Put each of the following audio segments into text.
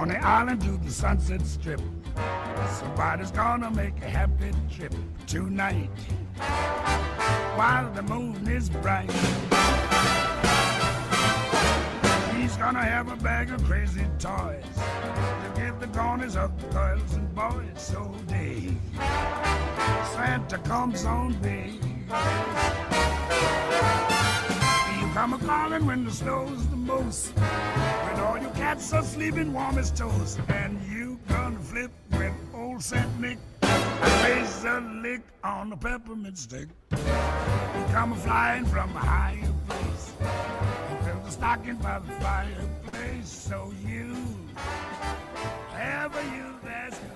Coney Island to the Sunset Strip. Somebody's gonna make a happy trip tonight while the moon is bright. He's gonna have a bag of crazy toys to give the corners of the girls and boys. So Dave, Santa comes on Dave. You come a-calling when the snow's the most, when all your cats are sleeping warm as toast, and you gonna flip when old Saint Nick plays a lick on the peppermint stick. You come a-flying from a higher place, you fill the stocking by the fireplace, so you ever you that's good.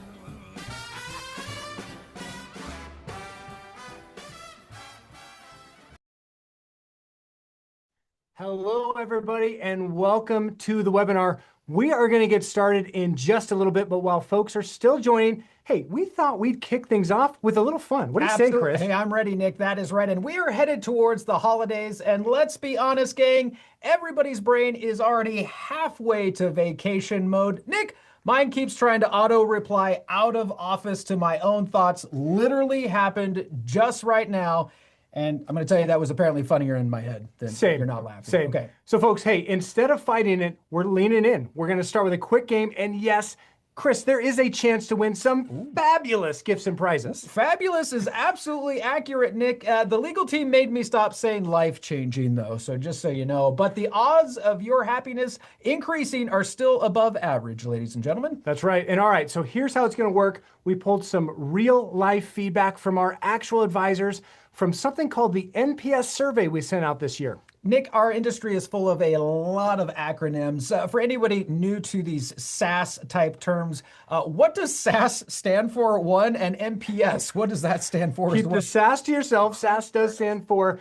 Hello, everybody, and welcome to the webinar. We are going to get started in just a little bit, but while folks are still joining, hey, we thought we'd kick things off with a little fun. What do you say, Chris? Hey, I'm ready, Nick. That is right. And we are headed towards the holidays. And let's be honest, gang, everybody's brain is already halfway to vacation mode. Nick, mine keeps trying to auto-reply out of office to my own thoughts. Literally happened just right now. And I'm going to tell you that was apparently funnier in my head than Same. You're not laughing. Same. Okay. So, folks, hey, instead of fighting it, we're leaning in. We're going to start with a quick game. And yes, Chris, there is a chance to win some fabulous gifts and prizes. Fabulous is absolutely accurate, Nick. The legal team made me stop saying life-changing, though, so just so you know. But the odds of your happiness increasing are still above average, ladies and gentlemen. That's right. And all right, so here's how it's going to work. We pulled some real-life feedback from our actual advisors from something called the NPS survey we sent out this year. Nick, our industry is full of a lot of acronyms. For anybody new to these SaaS type terms, what does SaaS stand for, one, and NPS? What does that stand for? Keep the SaaS to yourself. SaaS does stand for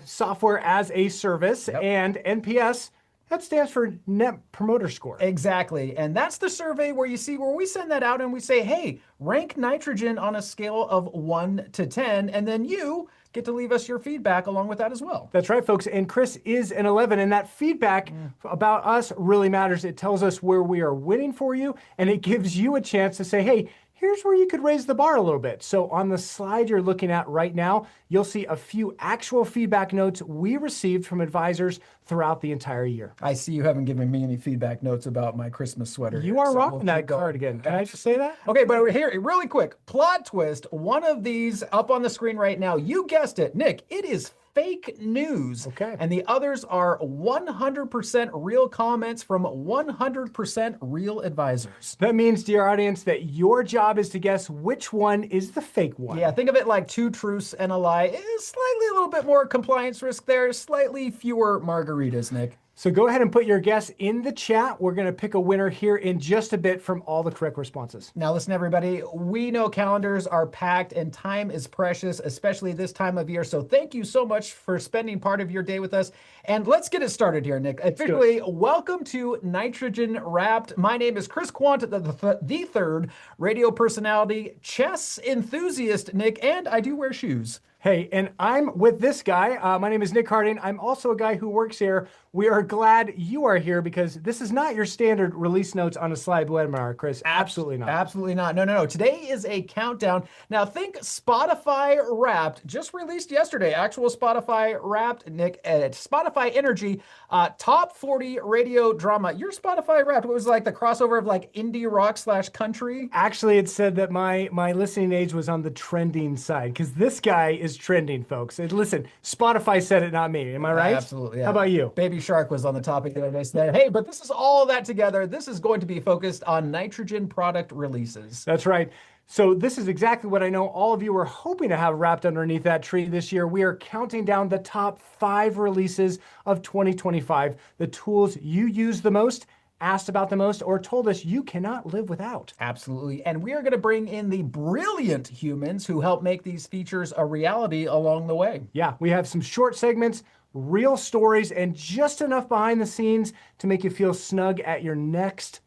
software as a service, and NPS, that stands for Net Promoter Score. Exactly. And that's the survey where you see where we send that out and we say, hey, rank nitrogen on a scale of 1 to 10, and then you get to leave us your feedback along with that as well. That's right, folks. And Chris is an 11, and that feedback about us really matters. It tells us where we are winning for you, and it gives you a chance to say, hey, here's where you could raise the bar a little bit. So on the slide you're looking at right now, you'll see a few actual feedback notes we received from advisors throughout the entire year. I see you haven't given me any feedback notes about my Christmas sweater. You are rocking that card again. Can I just say that? Okay, but here, really quick, plot twist. One of these up on the screen right now, you guessed it, Nick, it is fake news. Okay. And the others are 100% real comments from 100% real advisors. That means, dear audience, that your job is to guess which one is the fake one. Yeah, think of it like 2 truths and a lie. Slightly a little bit more compliance risk there, slightly fewer margaritas, Nick. So go ahead and put your guess in the chat. We're going to pick a winner here in just a bit from all the correct responses. Now listen, everybody, we know calendars are packed and time is precious, especially this time of year. So thank you so much for spending part of your day with us. And let's get it started here, Nick. Officially, welcome to Nitrogen Wrapped. My name is Chris Quant, the third radio personality, chess enthusiast, Nick, and I do wear shoes. Hey, and I'm with this guy. My name is Nick Harding. I'm also a guy who works here. We are glad you are here because this is not your standard release notes on a slide webinar, Chris. Absolutely not. Absolutely not. No. Today is a countdown. Now think Spotify Wrapped, just released yesterday. Actual Spotify Wrapped, Nick, at Spotify Energy, top 40 radio drama. Your Spotify Wrapped, what was like the crossover of like indie rock / country? Actually, it said that my listening age was on the trending side because this guy is trending, folks. And listen, Spotify said it, not me. Am I right? Absolutely. Yeah. How about you? Baby Shark was on the topic the other day. Said, hey, but this is all of that together. This is going to be focused on nitrogen product releases. That's right. So this is exactly what I know all of you are hoping to have wrapped underneath that tree this year. We are counting down the top 5 releases of 2025, the tools you use the most, asked about the most, or told us you cannot live without. Absolutely. And we are going to bring in the brilliant humans who help make these features a reality along the way. Yeah, we have some short segments, real stories, and just enough behind the scenes to make you feel snug at your next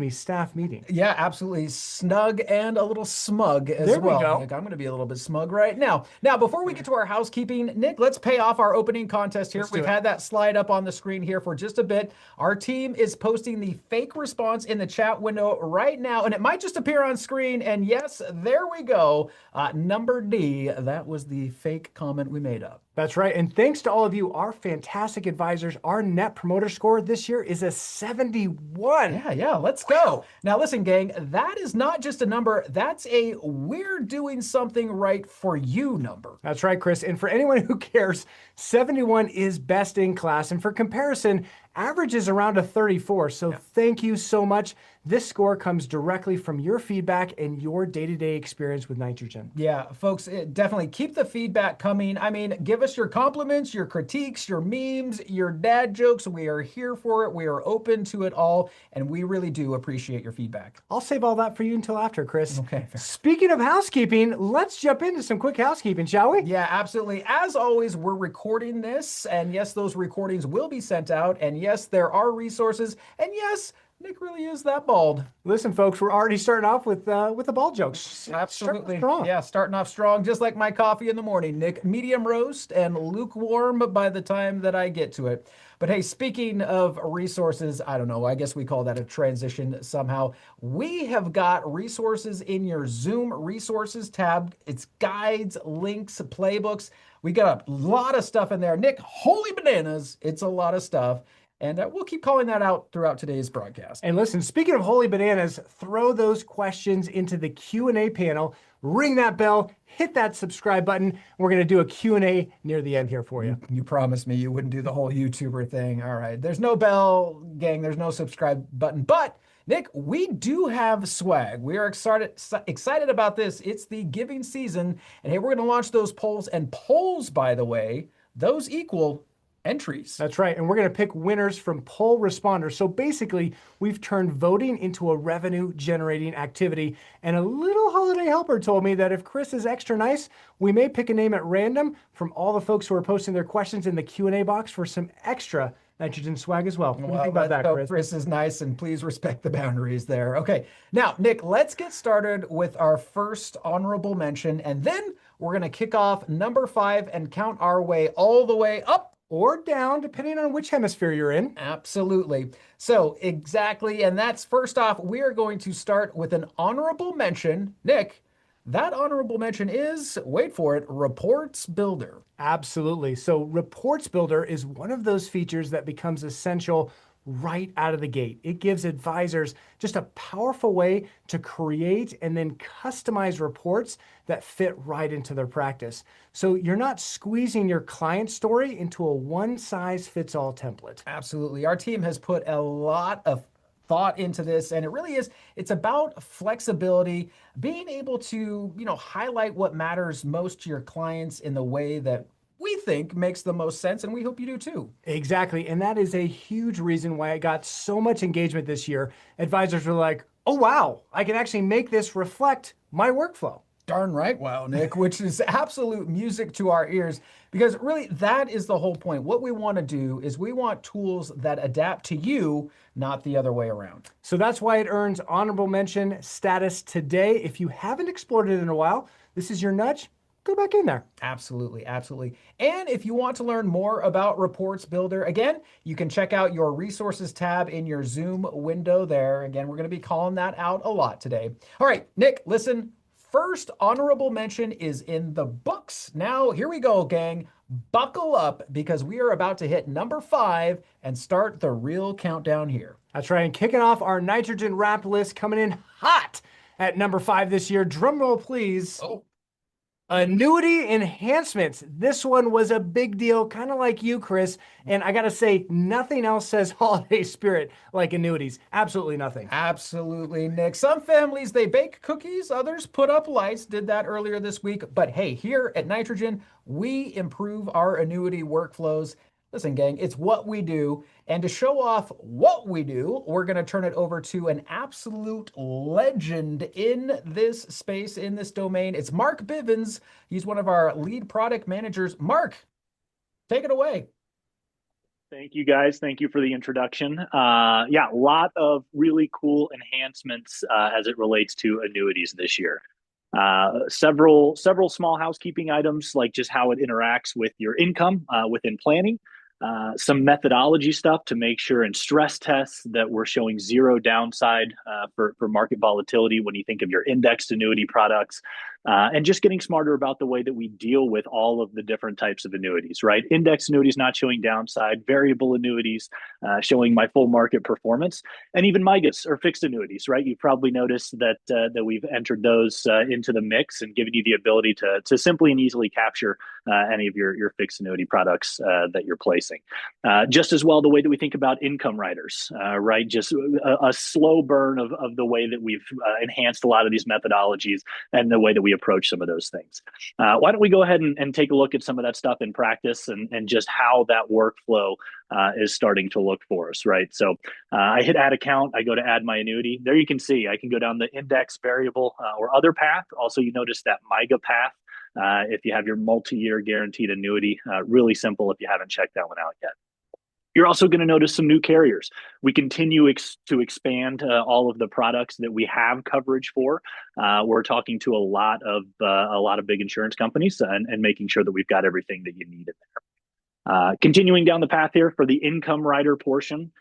staff meeting. Yeah, absolutely. Snug and a little smug as There we well. go. Nick, I'm going to be a little bit smug right now. Now, before we get to our housekeeping, Nick, let's pay off our opening contest here. Let's do We've it. had that slide up on the screen here for just a bit. Our team is posting the fake response in the chat window right now, and it might just appear on screen. And yes, there we go. Number D, that was the fake comment we made up. That's right. And thanks to all of you, our fantastic advisors, our net promoter score this year is a 71. Yeah, let's go. Now listen, gang, that is not just a number, that's a we're doing something right for you number. That's right, Chris. And for anyone who cares, 71 is best in class. And for comparison, average is around a 34. So thank you so much. This score comes directly from your feedback and your day-to-day experience with nitrogen. Yeah, folks, definitely keep the feedback coming. I mean, give us your compliments, your critiques, your memes, your dad jokes. We are here for it. We are open to it all. And we really do appreciate your feedback. I'll save all that for you until after, Chris. Okay. Speaking of housekeeping, let's jump into some quick housekeeping, shall we? Yeah, absolutely. As always, we're recording this. And yes, those recordings will be sent out. And yes, there are resources. And yes, Nick really is that bald. Listen, folks, we're already starting off with the bald jokes. Absolutely. Strong. Yeah, starting off strong, just like my coffee in the morning, Nick. Medium roast and lukewarm by the time that I get to it. But hey, speaking of resources, I don't know, I guess we call that a transition somehow. We have got resources in your Zoom resources tab. It's guides, links, playbooks. We got a lot of stuff in there. Nick, holy bananas, it's a lot of stuff. And we'll keep calling that out throughout today's broadcast. And listen, speaking of holy bananas, throw those questions into the Q&A panel, ring that bell, hit that subscribe button. We're going to do a Q&A near the end here for you. You promised me you wouldn't do the whole YouTuber thing. All right. There's no bell, gang. There's no subscribe button. But, Nick, we do have swag. We are excited about this. It's the giving season. And hey, we're going to launch those polls. And polls, by the way, those equal entries. That's right. And we're going to pick winners from poll responders. So basically, we've turned voting into a revenue generating activity. And a little holiday helper told me that if Chris is extra nice, we may pick a name at random from all the folks who are posting their questions in the Q&A box for some extra nitrogen swag as well. What do you think about that, Chris? Chris is nice, and please respect the boundaries there. Okay. Now, Nick, let's get started with our first honorable mention. And then we're going to kick off number 5 and count our way all the way up or down, depending on which hemisphere you're in. Absolutely. So exactly. And that's first off, we are going to start with an honorable mention. Nick, that honorable mention is, wait for it, Reports Builder. Absolutely. So Reports Builder is one of those features that becomes essential right out of the gate. It gives advisors just a powerful way to create and then customize reports that fit right into their practice. So you're not squeezing your client story into a one-size-fits-all template. Absolutely. Our team has put a lot of thought into this, and it really is, it's about flexibility, being able to, highlight what matters most to your clients in the way that we think makes the most sense, and we hope you do too. Exactly, and that is a huge reason why I got so much engagement this year. Advisors were like, oh wow, I can actually make this reflect my workflow. Darn right, wow, Nick, which is absolute music to our ears, because really that is the whole point. What we want to do is we want tools that adapt to you, not the other way around. So that's why it earns honorable mention status today. If you haven't explored it in a while, this is your nudge. Go back in there. Absolutely, absolutely. And if you want to learn more about Reports Builder, again, you can check out your resources tab in your Zoom window there. Again, we're going to be calling that out a lot today. All right, Nick, listen, first honorable mention is in the books. Now, here we go, gang. Buckle up, because we are about to hit number 5 and start the real countdown here. That's right, and kicking off our nitrogen wrap list, coming in hot at number 5 this year. Drum roll, please. Oh. Annuity enhancements. This one was a big deal, kind of like you, Chris. And I got to say, nothing else says holiday spirit like annuities. Absolutely nothing. Absolutely, Nick. Some families, they bake cookies. Others put up lights. Did that earlier this week. But hey, here at Nitrogen, we improve our annuity workflows. Listen, gang, it's what we do. And to show off what we do, we're going to turn it over to an absolute legend in this space, in this domain. It's Mark Bivens. He's one of our lead product managers. Mark, take it away. Thank you guys. Thank you for the introduction. Yeah, a lot of really cool enhancements as it relates to annuities this year. Several small housekeeping items like just how it interacts with your income within planning. Some methodology stuff to make sure in stress tests that we're showing zero downside for market volatility when you think of your indexed annuity products. And just getting smarter about the way that we deal with all of the different types of annuities, right? Index annuities not showing downside, variable annuities showing my full market performance, and even MIGAs or fixed annuities, right? You've probably noticed that we've entered those into the mix and given you the ability to simply and easily capture any of your fixed annuity products that you're placing. Just as well, the way that we think about income riders, right? Just a slow burn of the way that we've enhanced a lot of these methodologies and the way that we approach some of those things. Why don't we go ahead and take a look at some of that stuff in practice and just how that workflow is starting to look for us, right? So I hit add account, I go to add my annuity. There you can see I can go down the index, variable, or other path. Also, you notice that MIGA path if you have your multi-year guaranteed annuity. Really simple if you haven't checked that one out yet. You're also going to notice some new carriers. We continue to expand all of the products that we have coverage for. We're talking to a lot of big insurance companies and making sure that we've got everything that you need in there. Continuing down the path here for the income rider portion,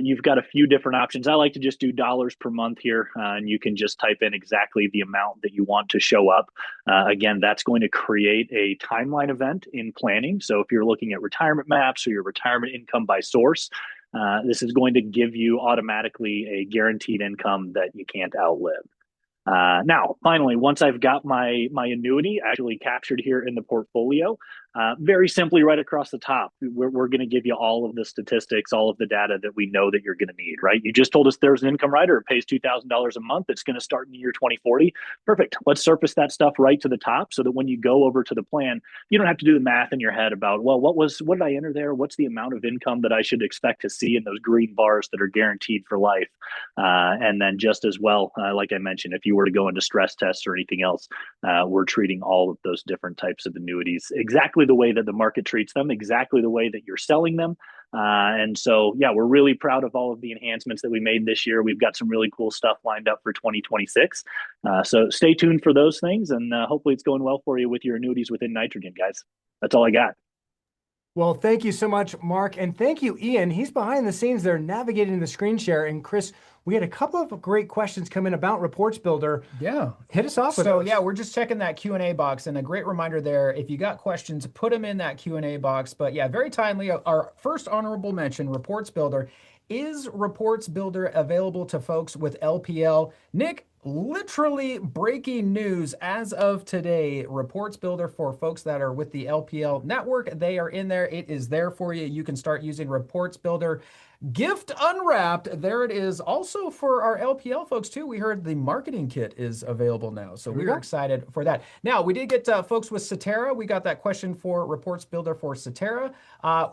you've got a few different options. I like to just do dollars per month here, and you can just type in exactly the amount that you want to show up. Again, that's going to create a timeline event in planning. So if you're looking at retirement maps or your retirement income by source, this is going to give you automatically a guaranteed income that you can't outlive. Now, finally, once I've got my annuity actually captured here in the portfolio, very simply right across the top, we're going to give you all of the statistics, all of the data that we know that you're going to need, right? You just told us there's an income rider, it pays $2,000 a month. It's going to start in the year 2040. Perfect. Let's surface that stuff right to the top so that when you go over to the plan, you don't have to do the math in your head about, well, what did I enter there? What's the amount of income that I should expect to see in those green bars that are guaranteed for life? And then just as well, like I mentioned, if you were to go into stress tests or anything else, we're treating all of those different types of annuities exactly the way that the market treats them, exactly the way that you're selling them. And so, yeah, we're really proud of all of the enhancements that we made this year. We've got some really cool stuff lined up for 2026. So stay tuned for those things, and hopefully it's going well for you with your annuities within Nitrogen, guys. That's all I got. Well, thank you so much, Mark. And thank you, Ian. He's behind the scenes there navigating the screen share. And Chris, we had a couple of great questions come in about Reports Builder. Yeah. Hit us off with So those. yeah, we're just checking that Q&A box, and a great reminder there, if you got questions, put them in that Q&A box. But yeah, very timely. Our first honorable mention, Reports Builder. Is Reports Builder available to folks with LPL? Nick, literally breaking news as of today. Reports Builder for folks that are with the LPL network. They are in there. It is there for you. You can start using Reports Builder. Gift unwrapped. There it is. Also for our LPL folks too, we heard the marketing kit is available now. So we're excited for that. Now, we did get folks with Cetera. We got that question for Reports Builder for Cetera.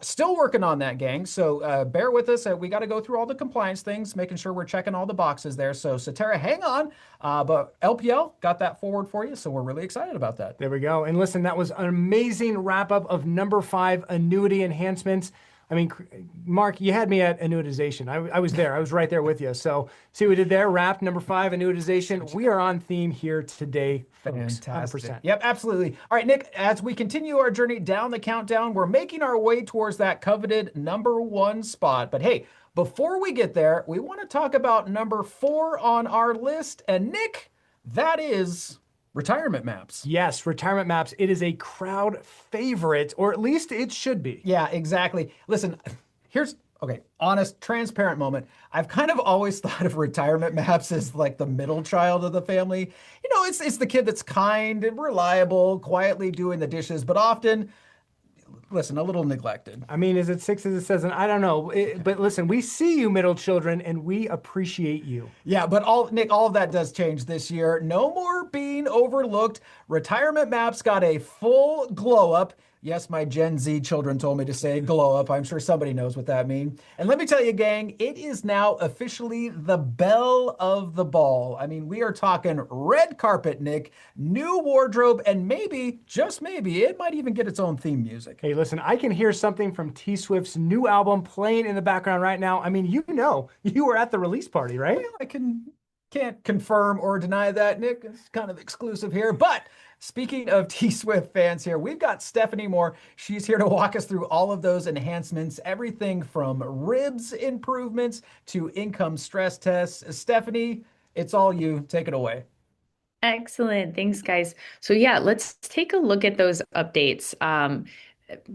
Still working on that, gang. So bear with us. We got to go through all the compliance things, making sure we're checking all the boxes there. So Cetera, hang on. But LPL got that forward for you. So we're really excited about that. There we go. And listen, that was an amazing wrap up of number 5 annuity enhancements. I mean, Mark, you had me at annuitization. I was there. I was right there with you. So see what we did there? Wrap number 5, annuitization. We are on theme here today, folks. Fantastic. 100%. Yep, absolutely. All right, Nick, as we continue our journey down the countdown, we're making our way towards that coveted number 1 spot. But hey, before we get there, we want to talk about number 4 on our list. And Nick, that is retirement maps. Yes, retirement maps. It is a crowd favorite, or at least it should be. Yeah, exactly. Listen, here's, okay, honest, transparent moment. I've kind of always thought of retirement maps as like the middle child of the family. You know, it's the kid that's kind and reliable, quietly doing the dishes, but often, listen, a little neglected. I mean, is it 6, is it 7? I don't know. But listen, we see you middle children and we appreciate you. Yeah, but Nick, all of that does change this year. No more being overlooked. Retirement Maps got a full glow up. Yes, my Gen Z children told me to say glow up. I'm sure somebody knows what that means. And let me tell you, gang, it is now officially the belle of the ball. I mean, we are talking red carpet, Nick, new wardrobe, and maybe, just maybe, it might even get its own theme music. Hey, listen, I can hear something from T Swift's new album playing in the background right now. I mean, you were at the release party, right? Well, can't confirm or deny that, Nick. It's kind of exclusive here. But speaking of T Swift fans here, we've got Stephanie Moore. She's here to walk us through all of those enhancements, everything from ribs improvements to income stress tests. Stephanie, it's all you. Take it away. Excellent. Thanks, guys. So yeah, let's take a look at those updates.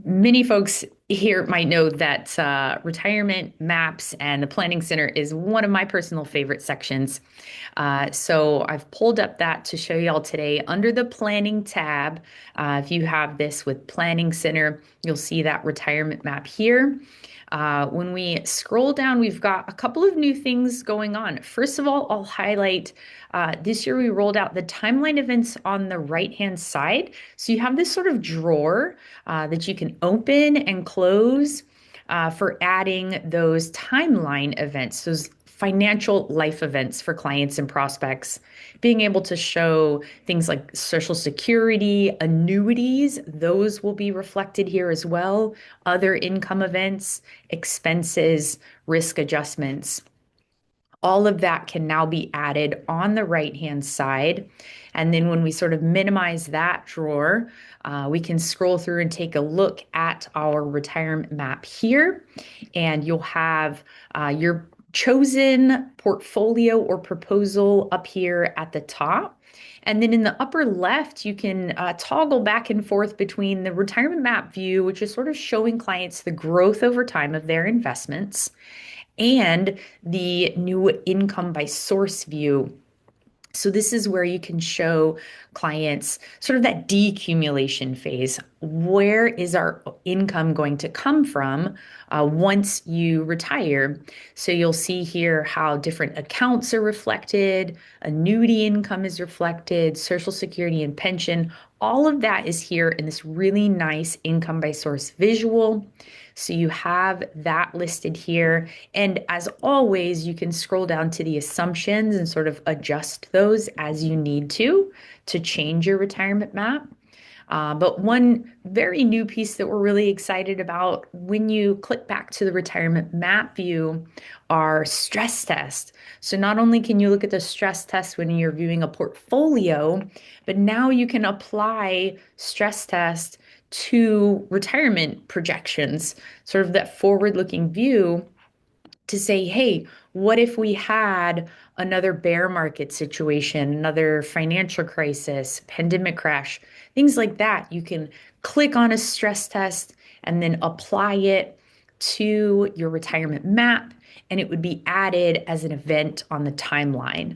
Many folks here might know that retirement maps and the planning center is one of my personal favorite sections. So I've pulled up that to show y'all today under the planning tab. If you have this with planning center, you'll see that retirement map here. When we scroll down, we've got a couple of new things going on. First of all, I'll highlight this year we rolled out the timeline events on the right-hand side. So you have this sort of drawer that you can open and close for adding those timeline events, those financial life events for clients and prospects, being able to show things like Social Security, annuities, those will be reflected here as well, other income events, expenses, risk adjustments. All of that can now be added on the right-hand side. And then when we sort of minimize that drawer, we can scroll through and take a look at our retirement map here. And you'll have your chosen portfolio or proposal up here at the top. And then in the upper left, you can toggle back and forth between the retirement map view, which is sort of showing clients the growth over time of their investments, and the new income by source view. So this is where you can show clients sort of that decumulation phase. Where is our income going to come from once you retire? So you'll see here how different accounts are reflected, annuity income is reflected, Social Security and pension. All of that is here in this really nice income by source visual. So you have that listed here. And as always, you can scroll down to the assumptions and sort of adjust those as you need to change your retirement map. But one very new piece that we're really excited about when you click back to the retirement map view are stress tests. So not only can you look at the stress tests when you're viewing a portfolio, but now you can apply stress tests to retirement projections, sort of that forward-looking view to say, hey, what if we had another bear market situation, another financial crisis, pandemic crash, things like that. You can click on a stress test and then apply it to your retirement map, and it would be added as an event on the timeline.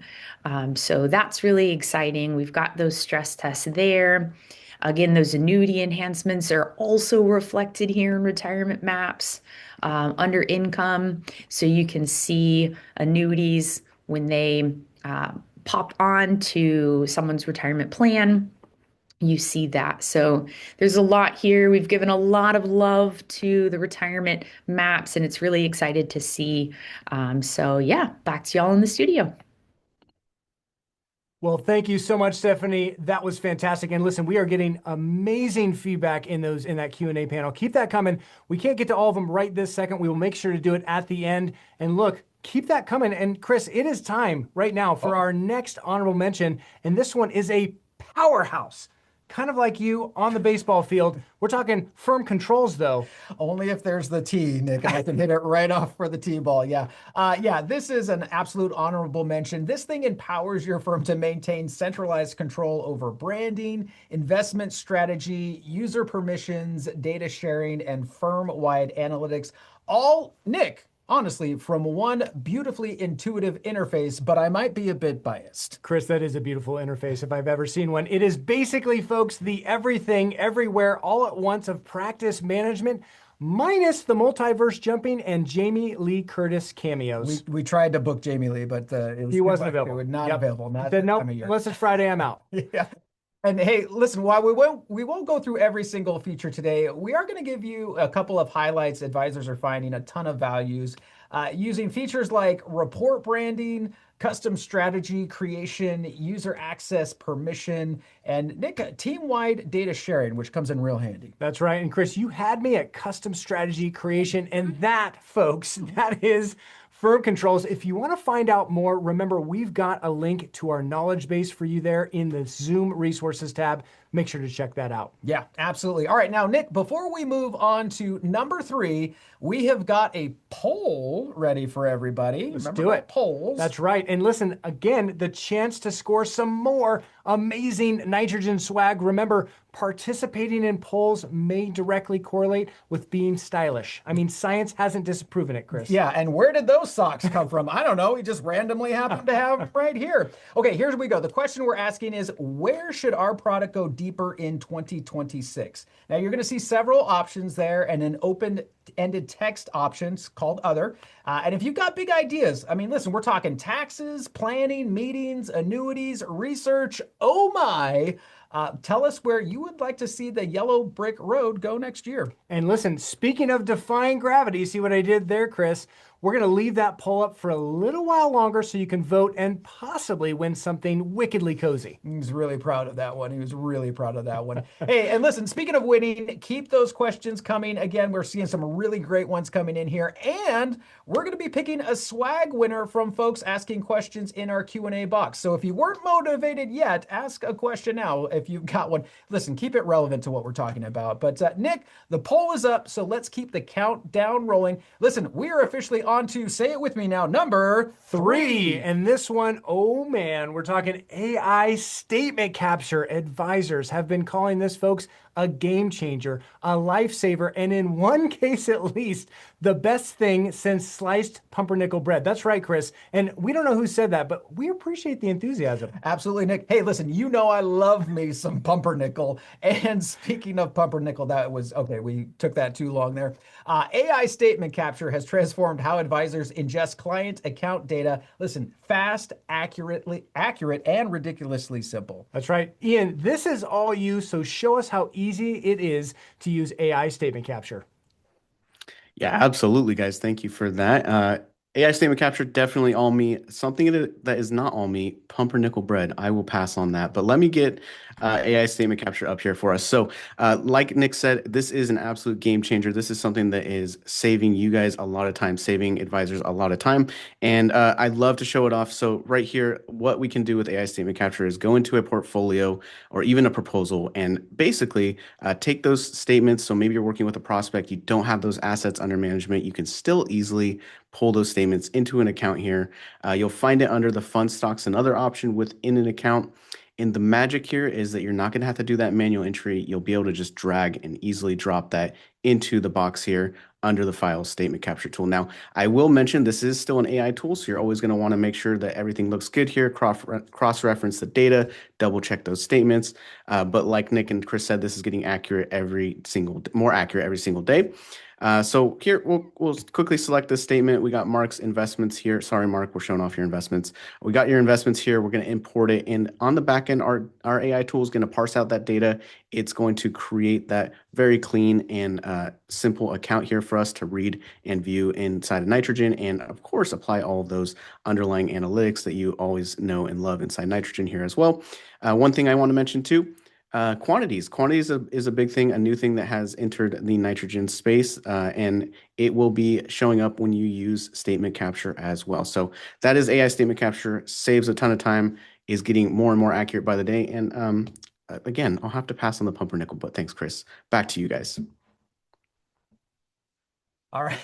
So that's really exciting. We've got those stress tests there. Again, those annuity enhancements are also reflected here in retirement maps under income. So you can see annuities when they pop on to someone's retirement plan. You see that. So there's a lot here. We've given a lot of love to the retirement maps, and it's really excited to see. So yeah, back to y'all in the studio. Well, thank you so much, Stephanie. That was fantastic. And listen, we are getting amazing feedback in that Q&A panel. Keep that coming. We can't get to all of them right this second. We will make sure to do it at the end. And look, keep that coming. And Chris, it is time right now for our next honorable mention. And this one is a powerhouse, kind of like you on the baseball field. We're talking firm controls, though. Only if there's the tee, Nick. I can hit it right off for the tee ball. Yeah. This is an absolute honorable mention. This thing empowers your firm to maintain centralized control over branding, investment strategy, user permissions, data sharing, and firm-wide analytics. All, Nick, honestly, from one beautifully intuitive interface, but I might be a bit biased. Chris, that is a beautiful interface if I've ever seen one. It is basically, folks, the everything, everywhere, all at once of practice management, minus the multiverse jumping and Jamie Lee Curtis cameos. We tried to book Jamie Lee, but he wasn't available. Not available. Not nope, unless it's Friday, I'm out. Yeah. And hey, listen, while we won't go through every single feature today, we are going to give you a couple of highlights. Advisors are finding a ton of values using features like report branding, custom strategy creation, user access permission, and Nick, team-wide data sharing, which comes in real handy. That's right. And Chris, you had me at custom strategy creation, and that, folks, that is Firm Controls. If you want to find out more, remember we've got a link to our knowledge base for you there in the Zoom resources tab. Make sure to check that out. Yeah, absolutely. All right, now, Nick, before we move on to number 3, we have got a poll ready for everybody. Let's Remember do it. Polls. That's right. And listen, again, the chance to score some more amazing nitrogen swag. Remember, participating in polls may directly correlate with being stylish. I mean, science hasn't disproven it, Chris. Yeah, and where did those socks come from? I don't know. We just randomly happened to have them right here. Okay, here we go. The question we're asking is, where should our product go deeper in 2026? Now, you're going to see several options there and an open-ended text options called Other. And if you've got big ideas, I mean, listen, we're talking taxes, planning, meetings, annuities, research. Oh my! Tell us where you would like to see the yellow brick road go next year. And listen, speaking of defying gravity, see what I did there, Chris? We're going to leave that poll up for a little while longer so you can vote and possibly win something wickedly cozy. He's really proud of that one. He was really proud of that one. Hey, and listen, speaking of winning, keep those questions coming. Again, we're seeing some really great ones coming in here. And we're going to be picking a swag winner from folks asking questions in our Q&A box. So if you weren't motivated yet, ask a question now if you've got one. Listen, keep it relevant to what we're talking about. But Nick, the poll is up, so let's keep the countdown rolling. Listen, we are officially on to, say it with me now, number 3. And this one, oh man, we're talking AI statement capture. Advisors have been calling this, folks, a game changer, a lifesaver, and in one case at least, the best thing since sliced pumpernickel bread. That's right, Chris. And we don't know who said that, but we appreciate the enthusiasm. Absolutely, Nick. Hey, listen, you know I love me some pumpernickel. And speaking of pumpernickel, that was, okay, we took that too long there. AI statement capture has transformed how advisors ingest client account data. Listen, fast, accurate, and ridiculously simple. That's right. Ian, this is all you, so show us how easy it is to use AI statement capture. Yeah, absolutely, guys. Thank you for that. AI statement capture, definitely all me. Something that is not all me, pumpernickel bread. I will pass on that. But let me get AI statement capture up here for us. So like Nick said, this is an absolute game changer. This is something that is saving you guys a lot of time, saving advisors a lot of time. And I'd love to show it off. So right here, what we can do with AI statement capture is go into a portfolio or even a proposal and basically take those statements. So maybe you're working with a prospect, you don't have those assets under management. You can still easily pull those statements into an account here. You'll find it under the fund stocks and other option within an account. And the magic here is that you're not going to have to do that manual entry. You'll be able to just drag and easily drop that into the box here under the file statement capture tool. Now, I will mention this is still an AI tool, so you're always going to want to make sure that everything looks good here, cross-reference the data, double-check those statements. But like Nick and Chris said, this is getting more accurate every single day. So here, we'll quickly select this statement. We got Mark's investments here. Sorry, Mark, we're showing off your investments. We got your investments here. We're going to import it. And on the back end, our AI tool is going to parse out that data. It's going to create that very clean and simple account here for us to read and view inside of Nitrogen. And of course, apply all of those underlying analytics that you always know and love inside Nitrogen here as well. One thing I want to mention too, quantities. Quantities is a big thing, a new thing that has entered the Nitrogen space, and it will be showing up when you use statement capture as well. So that is AI statement capture, saves a ton of time, is getting more and more accurate by the day. And again, I'll have to pass on the pumpernickel, but thanks, Chris. Back to you guys. All right.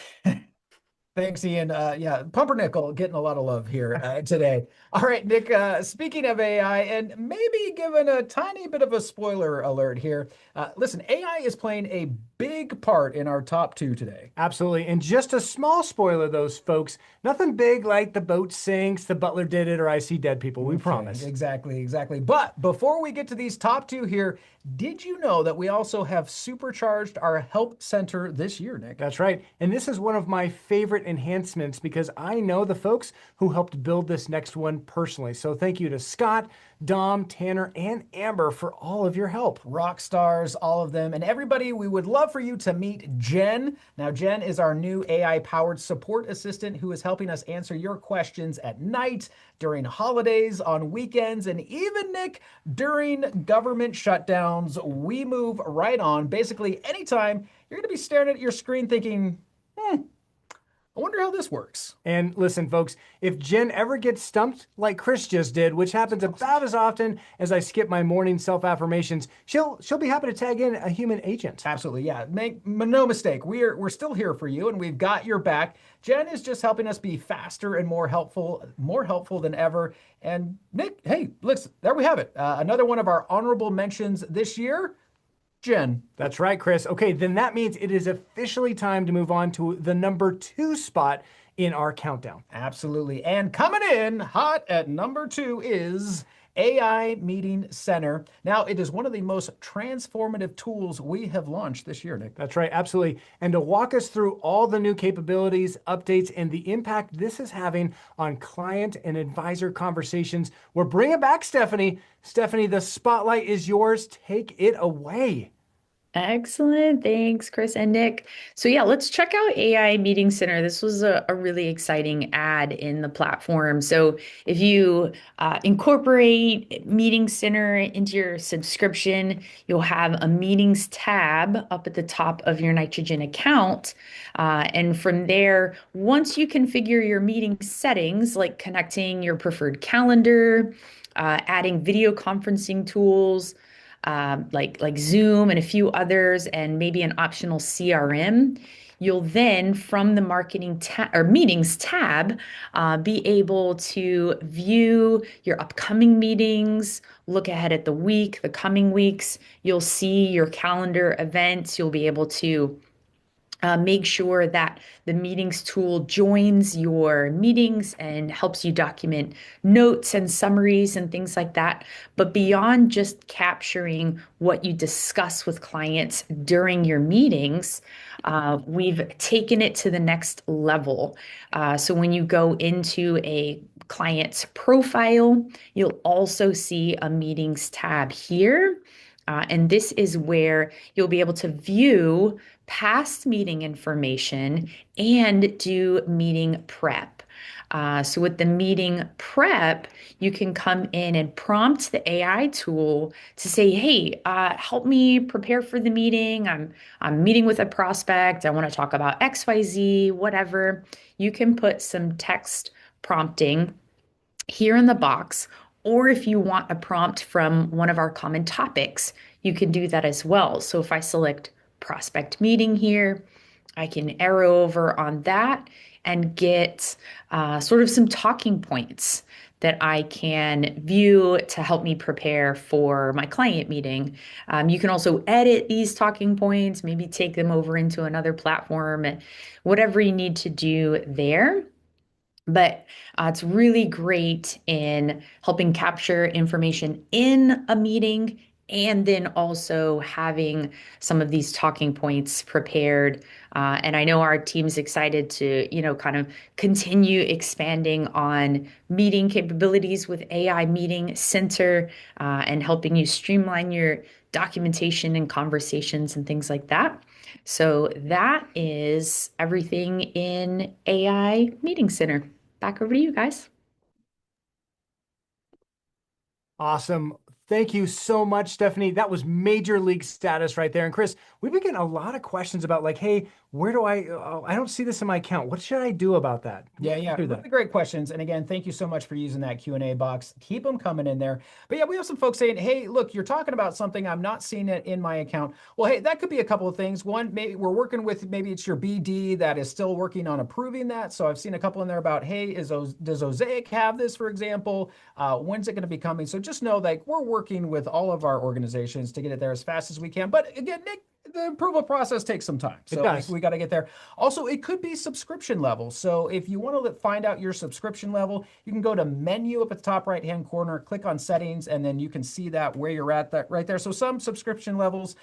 Thanks, Ian. Yeah, pumpernickel getting a lot of love here today. All right, Nick, speaking of AI, and maybe given a tiny bit of a spoiler alert here, listen, AI is playing a big part in our top 2 today. Absolutely. And just a small spoiler, those folks, nothing big like the boat sinks, the butler did it, or I see dead people. We promise. Exactly, exactly. But before we get to these top 2 here, did you know that we also have supercharged our help center this year, Nick? That's right. And this is one of my favorite enhancements because I know the folks who helped build this next one personally. So thank you to Scott, Dom, Tanner, and Amber for all of your help. Rock stars, all of them. And everybody, we would love for you to meet Jen. Now, Jen is our new AI-powered support assistant who is helping us answer your questions at night, during holidays, on weekends, and even, Nick, during government shutdowns. We move right on. Basically, anytime you're going to be staring at your screen thinking, I wonder how this works. And listen, folks, if Jen ever gets stumped like Chris just did, which happens about as often as I skip my morning self-affirmations, she'll be happy to tag in a human agent. Absolutely, yeah. Make no mistake, we're still here for you, and we've got your back. Jen is just helping us be faster and more helpful than ever. And Nick, hey, listen, there we have it. Another one of our honorable mentions this year. Jen. That's right, Chris. Okay, then that means it is officially time to move on to the number 2 spot in our countdown. Absolutely. And coming in hot at number 2 is AI Meeting Center. Now, it is one of the most transformative tools we have launched this year, Nick. That's right, absolutely. And to walk us through all the new capabilities, updates, and the impact this is having on client and advisor conversations, we're bringing back Stephanie. Stephanie, the spotlight is yours. Take it away. Excellent. Thanks, Chris and Nick. So yeah, let's check out AI Meeting Center. This was a really exciting ad in the platform. So if you incorporate Meeting Center into your subscription, you'll have a meetings tab up at the top of your Nitrogen account. And from there, once you configure your meeting settings, like connecting your preferred calendar, adding video conferencing tools, like Zoom and a few others, and maybe an optional CRM, you'll then, from the marketing tab or meetings tab, be able to view your upcoming meetings, look ahead at the week, the coming weeks. You'll see your calendar events. You'll be able to make sure that the meetings tool joins your meetings and helps you document notes and summaries and things like that. But beyond just capturing what you discuss with clients during your meetings, we've taken it to the next level. So when you go into a client's profile, you'll also see a meetings tab here. And this is where you'll be able to view past meeting information and do meeting prep. So with the meeting prep, you can come in and prompt the AI tool to say, hey, help me prepare for the meeting. I'm meeting with a prospect. I want to talk about XYZ, whatever. You can put some text prompting here in the box. Or if you want a prompt from one of our common topics, you can do that as well. So if I select prospect meeting here, I can arrow over on that and get sort of some talking points that I can view to help me prepare for my client meeting. You can also edit these talking points, maybe take them over into another platform, and whatever you need to do there. But it's really great in helping capture information in a meeting and then also having some of these talking points prepared. And I know our team's excited to, kind of continue expanding on meeting capabilities with AI Meeting Center and helping you streamline your documentation and conversations and things like that. So that is everything in AI Meeting Center. Back over to you guys. Awesome. Thank you so much, Stephanie. That was major league status right there. And Chris, we've been getting a lot of questions about like, hey, where do I don't see this in my account. What should I do about that? Yeah. Really great questions. And again, thank you so much for using that Q&A box. Keep them coming in there. But yeah, we have some folks saying, hey, look, you're talking about something. I'm not seeing it in my account. Well, hey, that could be a couple of things. One, maybe we're working with, maybe it's your BD that is still working on approving that. So I've seen a couple in there about, hey, does Osaic have this, for example? When's it going to be coming? So just know like we're working with all of our organizations to get it there as fast as we can. But again, Nick, the approval process takes some time. So does. we got to get there. Also, it could be subscription level. So if you want to find out your subscription level, you can go to menu up at the top right-hand corner, click on settings, and then you can see that where you're at that right there. So some subscription levels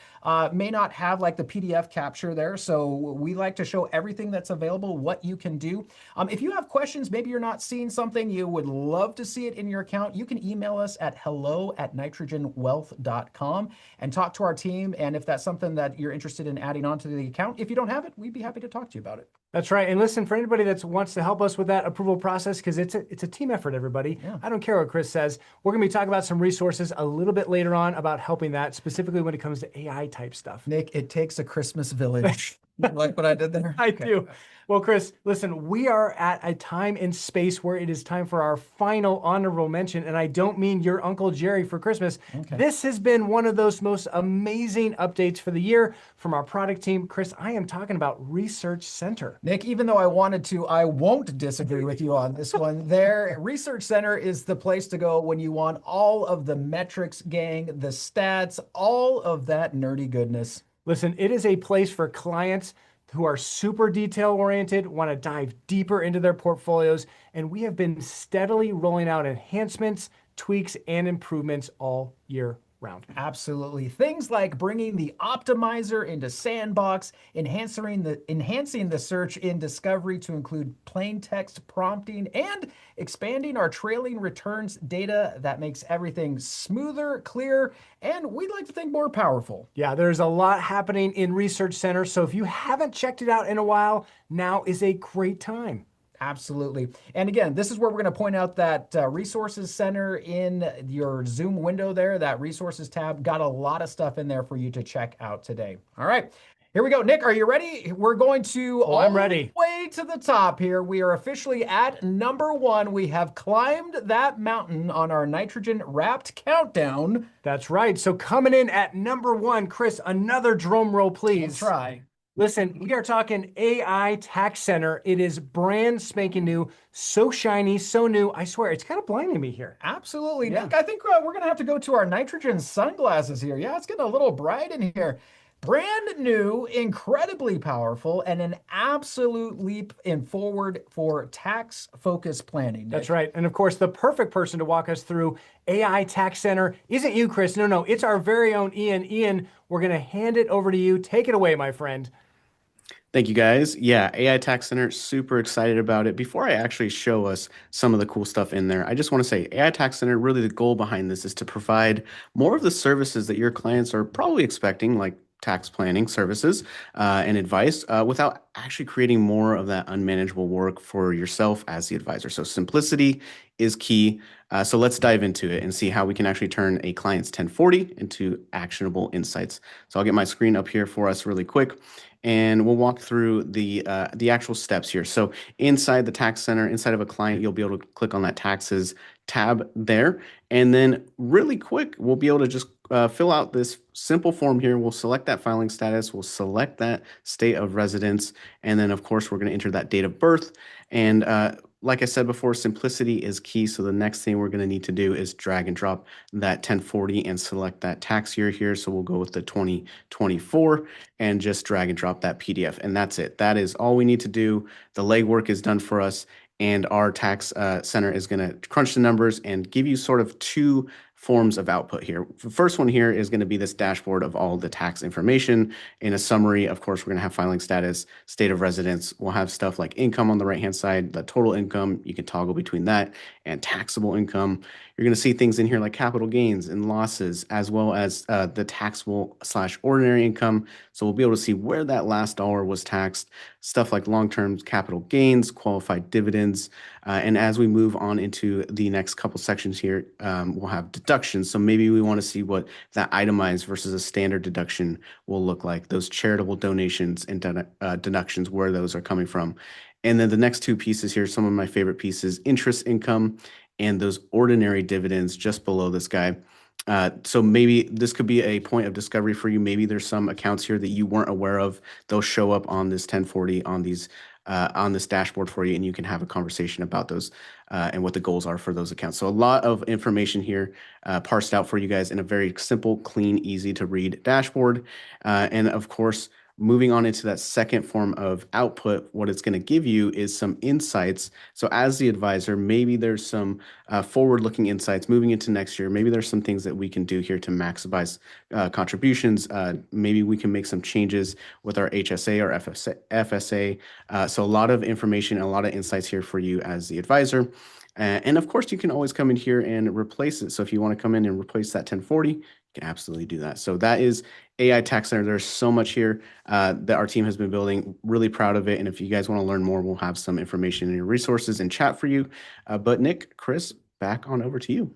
may not have like the PDF capture there. So we like to show everything that's available, what you can do. If you have questions, maybe you're not seeing something, you would love to see it in your account, you can email us at hello@nitrogenwealth.com and talk to our team. And if that's something that you're interested in adding on to the account, if you don't have it, we'd be happy to talk to you about it. That's right. And listen, for anybody that wants to help us with that approval process, because it's a team effort, everybody. Yeah. I don't care what Chris says. We're going to be talking about some resources a little bit later on about helping that, specifically when it comes to AI type stuff. Nick, it takes a Christmas village. You like what I did there? I do. Well, Chris, listen, we are at a time and space where it is time for our final honorable mention, and I don't mean your Uncle Jerry for Christmas. Okay. This has been one of those most amazing updates for the year from our product team. Chris, I am talking about Research Center. Nick, even though I wanted to, I won't disagree with you on this one. There, Research Center is the place to go when you want all of the metrics, gang, the stats, all of that nerdy goodness. Listen, it is a place for clients who are super detail oriented, want to dive deeper into their portfolios, and we have been steadily rolling out enhancements, tweaks, and improvements all year round. Absolutely. Things like bringing the optimizer into Sandbox, enhancing the search in Discovery to include plain text prompting, and expanding our trailing returns data that makes everything smoother, clearer, and we'd like to think more powerful. Yeah, there's a lot happening in Research Center, so if you haven't checked it out in a while, now is a great time. Absolutely. And again, this is where we're going to point out that Resources Center in your Zoom window there, that Resources tab, got a lot of stuff in there for you to check out today. All right, here we go. Nick, are you ready? We're going to I'm ready. Way to the top here. We are officially at number 1. We have climbed that mountain on our nitrogen wrapped countdown. That's right. So coming in at number 1, Chris, another drum roll, please. We'll try. Listen, we are talking AI Tax Center. It is brand spanking new, so shiny, so new. I swear, it's kind of blinding me here. Absolutely. Yeah. Nick, I think we're going to have to go to our nitrogen sunglasses here. Yeah, it's getting a little bright in here. Brand new, incredibly powerful, and an absolute leap in forward for tax-focused planning. Nick. That's right. And of course, the perfect person to walk us through AI Tax Center isn't you, Chris. No, it's our very own Ian. Ian, we're going to hand it over to you. Take it away, my friend. Thank you, guys. Yeah, AI Tax Center, super excited about it. Before I actually show us some of the cool stuff in there, I just want to say AI Tax Center, really the goal behind this is to provide more of the services that your clients are probably expecting, like tax planning services and advice, without actually creating more of that unmanageable work for yourself as the advisor. So simplicity is key. So let's dive into it and see how we can actually turn a client's 1040 into actionable insights. So I'll get my screen up here for us really quick, and we'll walk through the actual steps here. So inside the tax center, inside of a client, you'll be able to click on that taxes tab there. And then really quick, we'll be able to just fill out this simple form here. We'll select that filing status. We'll select that state of residence. And then, of course, we're going to enter that date of birth. And like I said before, simplicity is key. So the next thing we're going to need to do is drag and drop that 1040 and select that tax year here. So we'll go with the 2024 and just drag and drop that PDF. And that's it. That is all we need to do. The legwork is done for us. And our tax center is going to crunch the numbers and give you sort of 2 forms of output here. The first one here is going to be this dashboard of all the tax information. In a summary, of course, we're going to have filing status, state of residence. We'll have stuff like income on the right-hand side, the total income. You can toggle between that and taxable income. You're going to see things in here like capital gains and losses, as well as the taxable/ordinary income. So we'll be able to see where that last dollar was taxed, stuff like long-term capital gains, qualified dividends. And as we move on into the next couple sections here, we'll have deductions. So maybe we want to see what that itemized versus a standard deduction will look like, those charitable donations and deductions, where those are coming from. And then the next 2 pieces here, some of my favorite pieces, interest income and those ordinary dividends just below this guy. So maybe this could be a point of discovery for you. Maybe there's some accounts here that you weren't aware of. They'll show up on this 1040 on these on this dashboard for you, and you can have a conversation about those and what the goals are for those accounts. So a lot of information here parsed out for you guys in a very simple, clean, easy to read dashboard. And of course, moving on into that second form of output, what it's going to give you is some insights. So as the advisor, maybe there's some forward-looking insights moving into next year. Maybe there's some things that we can do here to maximize contributions. Maybe we can make some changes with our HSA or FSA. So a lot of information and a lot of insights here for you as the advisor. And of course, you can always come in here and replace it. So if you want to come in and replace that 1040, you can absolutely do that. So that is AI Tax Center. There's so much here that our team has been building. Really proud of it. And if you guys want to learn more, we'll have some information in your resources and chat for you. But Nick, Chris, back on over to you.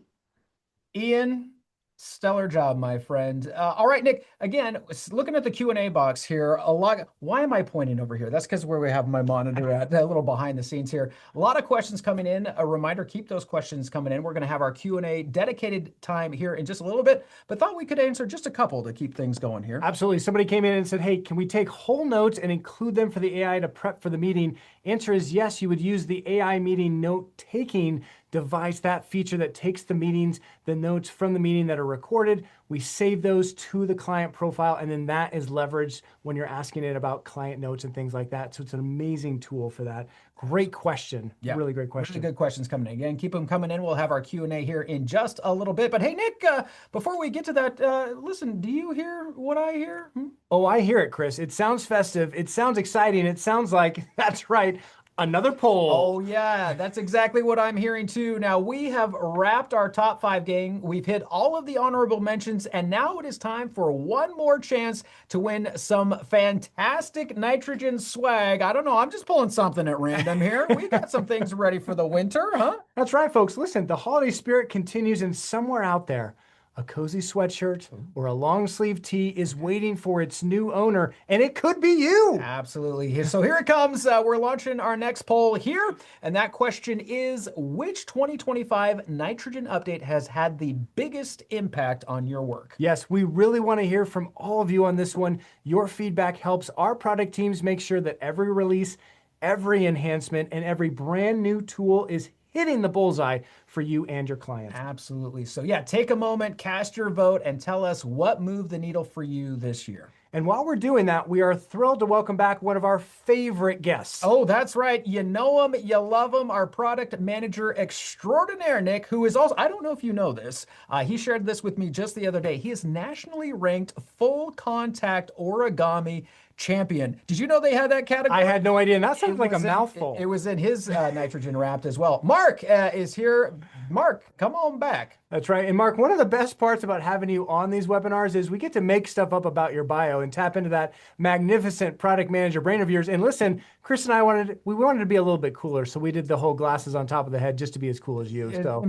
Ian, stellar job, my friend. All right, Nick, again, looking at the Q&A box here, why am I pointing over here? That's because where we have my monitor at, a little behind the scenes here. A lot of questions coming in. A reminder, keep those questions coming in. We're going to have our Q&A dedicated time here in just a little bit, but thought we could answer just a couple to keep things going here. Absolutely. Somebody came in and said, hey, can we take whole notes and include them for the AI to prep for the meeting? Answer is yes, you would use the AI meeting note-taking device, that feature that takes the meetings, the notes from the meeting that are recorded. We save those to the client profile, and then that is leveraged when you're asking it about client notes and things like that. So it's an amazing tool for that. Great question. Yeah, really great question. Really good questions coming in. Again, keep them coming in. We'll have our Q&A here in just a little bit. But hey, Nick, before we get to that, listen, do you hear what I hear? Oh, I hear it, Chris. It sounds festive. It sounds exciting. It sounds like, that's right, another poll. Oh, yeah, that's exactly what I'm hearing too. Now, we have wrapped our top 5 gang. We've hit all of the honorable mentions, and now it is time for one more chance to win some fantastic nitrogen swag. I don't know, I'm just pulling something at random here. We got some things ready for the winter, huh? That's right, folks. Listen, the holiday spirit continues, and somewhere out there, a cozy sweatshirt or a long sleeve tee is waiting for its new owner, and it could be you. Absolutely. So here it comes. We're launching our next poll here, and that question is, which 2025 nitrogen update has had the biggest impact on your work? Yes, we really want to hear from all of you on this one. Your feedback helps our product teams make sure that every release, every enhancement, and every brand new tool is hitting the bullseye for you and your clients. Absolutely. So yeah, take a moment, cast your vote, and tell us what moved the needle for you this year. And while we're doing that, we are thrilled to welcome back one of our favorite guests. Oh, that's right. You know him, you love him, our product manager extraordinaire, Nick, who is also, I don't know if you know this, he shared this with me just the other day. He is nationally ranked full contact origami champion. Did you know they had that category? I had no idea. And that sounds like a mouthful. It was in his nitrogen wrapped as well. Mark is here. Mark, come on back. That's right. And Mark, one of the best parts about having you on these webinars is we get to make stuff up about your bio and tap into that magnificent product manager brain of yours. And listen, Chris and I wanted to be a little bit cooler, so we did the whole glasses on top of the head just to be as cool as you. So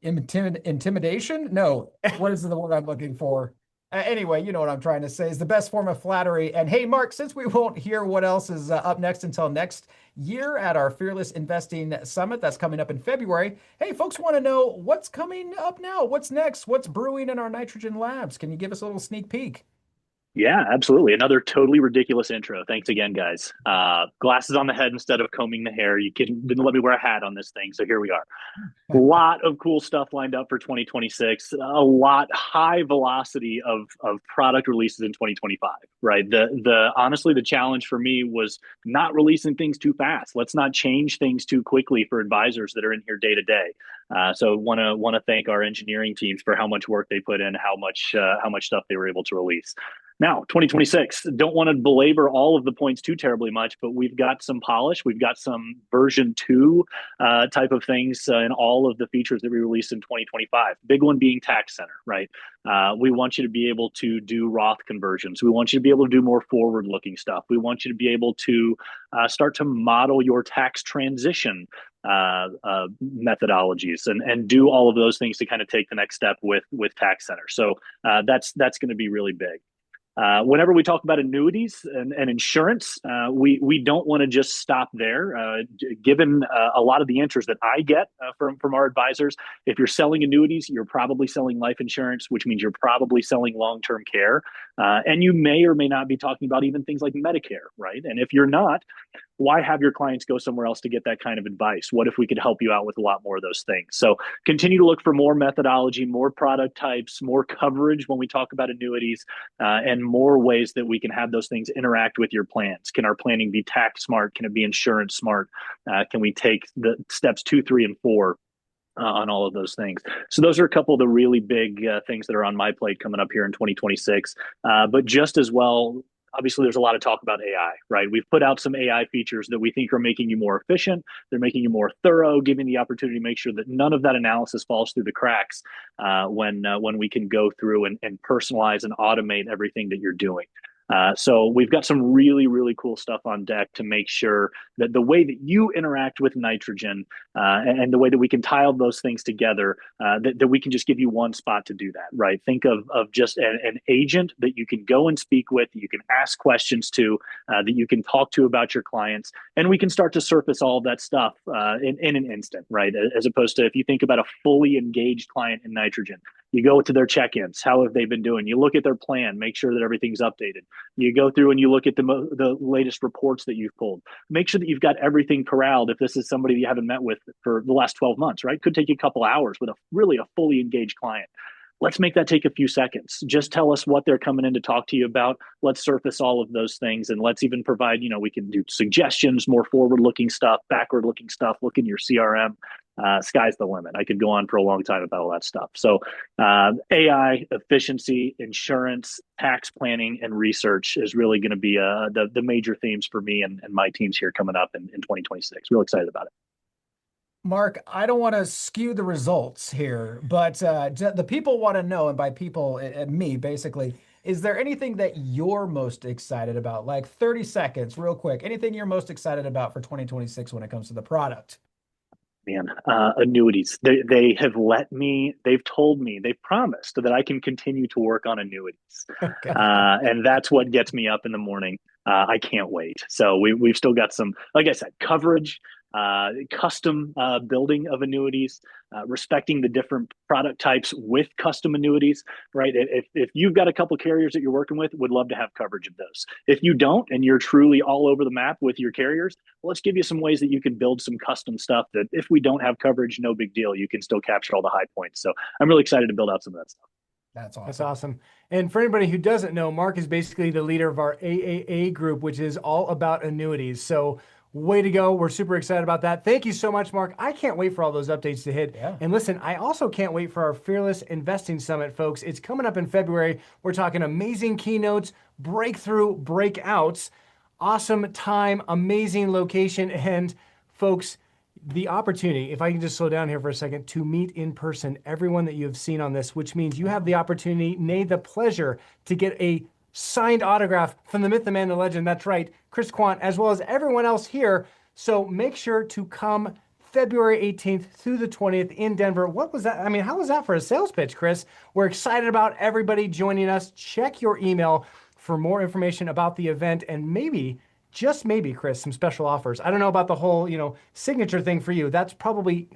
intimidation? No. What is the word I'm looking for? Anyway, you know what I'm trying to say is the best form of flattery. And hey, Mark, since we won't hear what else is up next until next year at our Fearless Investing Summit that's coming up in February, hey, folks want to know what's coming up now. What's next? What's brewing in our nitrogen labs? Can you give us a little sneak peek? Yeah, absolutely. Another totally ridiculous intro. Thanks again, guys. Glasses on the head instead of combing the hair. You didn't let me wear a hat on this thing, so here we are. A lot of cool stuff lined up for 2026. A lot high velocity of product releases in 2025. Right. Honestly, the challenge for me was not releasing things too fast. Let's not change things too quickly for advisors that are in here day to day. So want to thank our engineering teams for how much work they put in, how much stuff they were able to release. Now, 2026, don't want to belabor all of the points too terribly much, but we've got some polish. We've got some version 2 type of things in all of the features that we released in 2025. Big one being Tax Center, right? We want you to be able to do Roth conversions. We want you to be able to do more forward-looking stuff. We want you to be able to start to model your tax transition methodologies and do all of those things to kind of take the next step with Tax Center. So that's going to be really big. Whenever we talk about annuities and insurance, we don't want to just stop there. Given a lot of the answers that I get from our advisors, if you're selling annuities, you're probably selling life insurance, which means you're probably selling long-term care. And you may or may not be talking about even things like Medicare, right? And if you're not, why have your clients go somewhere else to get that kind of advice? What if we could help you out with a lot more of those things? So continue to look for more methodology, more product types, more coverage when we talk about annuities, and more ways that we can have those things interact with your plans. Can our planning be tax smart? Can it be insurance smart? Can we take the steps 2, 3, and 4 on all of those things? So those are a couple of the really big things that are on my plate coming up here in 2026. But just as well, obviously there's a lot of talk about AI, right? We've put out some AI features that we think are making you more efficient. They're making you more thorough, giving the opportunity to make sure that none of that analysis falls through the cracks when we can go through and personalize and automate everything that you're doing. So we've got some really, really cool stuff on deck to make sure that the way that you interact with nitrogen and the way that we can tile those things together, that we can just give you one spot to do that, right? Think of just an agent that you can go and speak with, that you can ask questions to, that you can talk to about your clients, and we can start to surface all of that stuff in an instant, right? As opposed to if you think about a fully engaged client in nitrogen, you go to their check-ins. How have they been doing? You look at their plan, make sure that everything's updated. You go through and you look at the latest reports that you've pulled. Make sure that you've got everything corralled if this is somebody that you haven't met with for the last 12 months, right? Could take you a couple hours with a fully engaged client. Let's make that take a few seconds. Just tell us what they're coming in to talk to you about. Let's surface all of those things, and let's even provide, we can do suggestions, more forward-looking stuff, backward-looking stuff, look in your CRM. Sky's the limit. I could go on for a long time about all that stuff. So AI, efficiency, insurance, tax planning, and research is really going to be the major themes for me and my teams here coming up in 2026. Real excited about it. Mark, I don't want to skew the results here, but the people want to know, and by people, me basically, is there anything that you're most excited about? Like 30 seconds, real quick. Anything you're most excited about for 2026 when it comes to the product? Man, annuities. They have they've told me, they've promised that I can continue to work on annuities. Okay. And that's what gets me up in the morning. I can't wait. So we've still got some, like I said, coverage, custom building of annuities, respecting the different product types with custom annuities, right? If you've got a couple carriers that you're working with, would love to have coverage of those. If you don't, and you're truly all over the map with your carriers, well, let's give you some ways that you can build some custom stuff that if we don't have coverage, no big deal. You can still capture all the high points. So I'm really excited to build out some of that stuff. That's awesome. That's awesome. And for anybody who doesn't know, Mark is basically the leader of our AAA group, which is all about annuities. So way to go. We're super excited about that. Thank you so much, Mark. I can't wait for all those updates to hit. Yeah. And listen, I also can't wait for our Fearless Investing Summit, folks. It's coming up in February. We're talking amazing keynotes, breakthrough breakouts, awesome time, amazing location, and folks, the opportunity, if I can just slow down here for a second, to meet in person everyone that you have seen on this, which means you have the opportunity, nay, the pleasure, to get a signed autograph from the myth, the man, the legend. That's right, Chris Quandt, as well as everyone else here. So make sure to come February 18th through the 20th in Denver. What was that? I mean, how was that for a sales pitch, Chris? We're excited about everybody joining us. Check your email for more information about the event and maybe, just maybe, Chris, some special offers. I don't know about the whole, signature thing for you. That's probably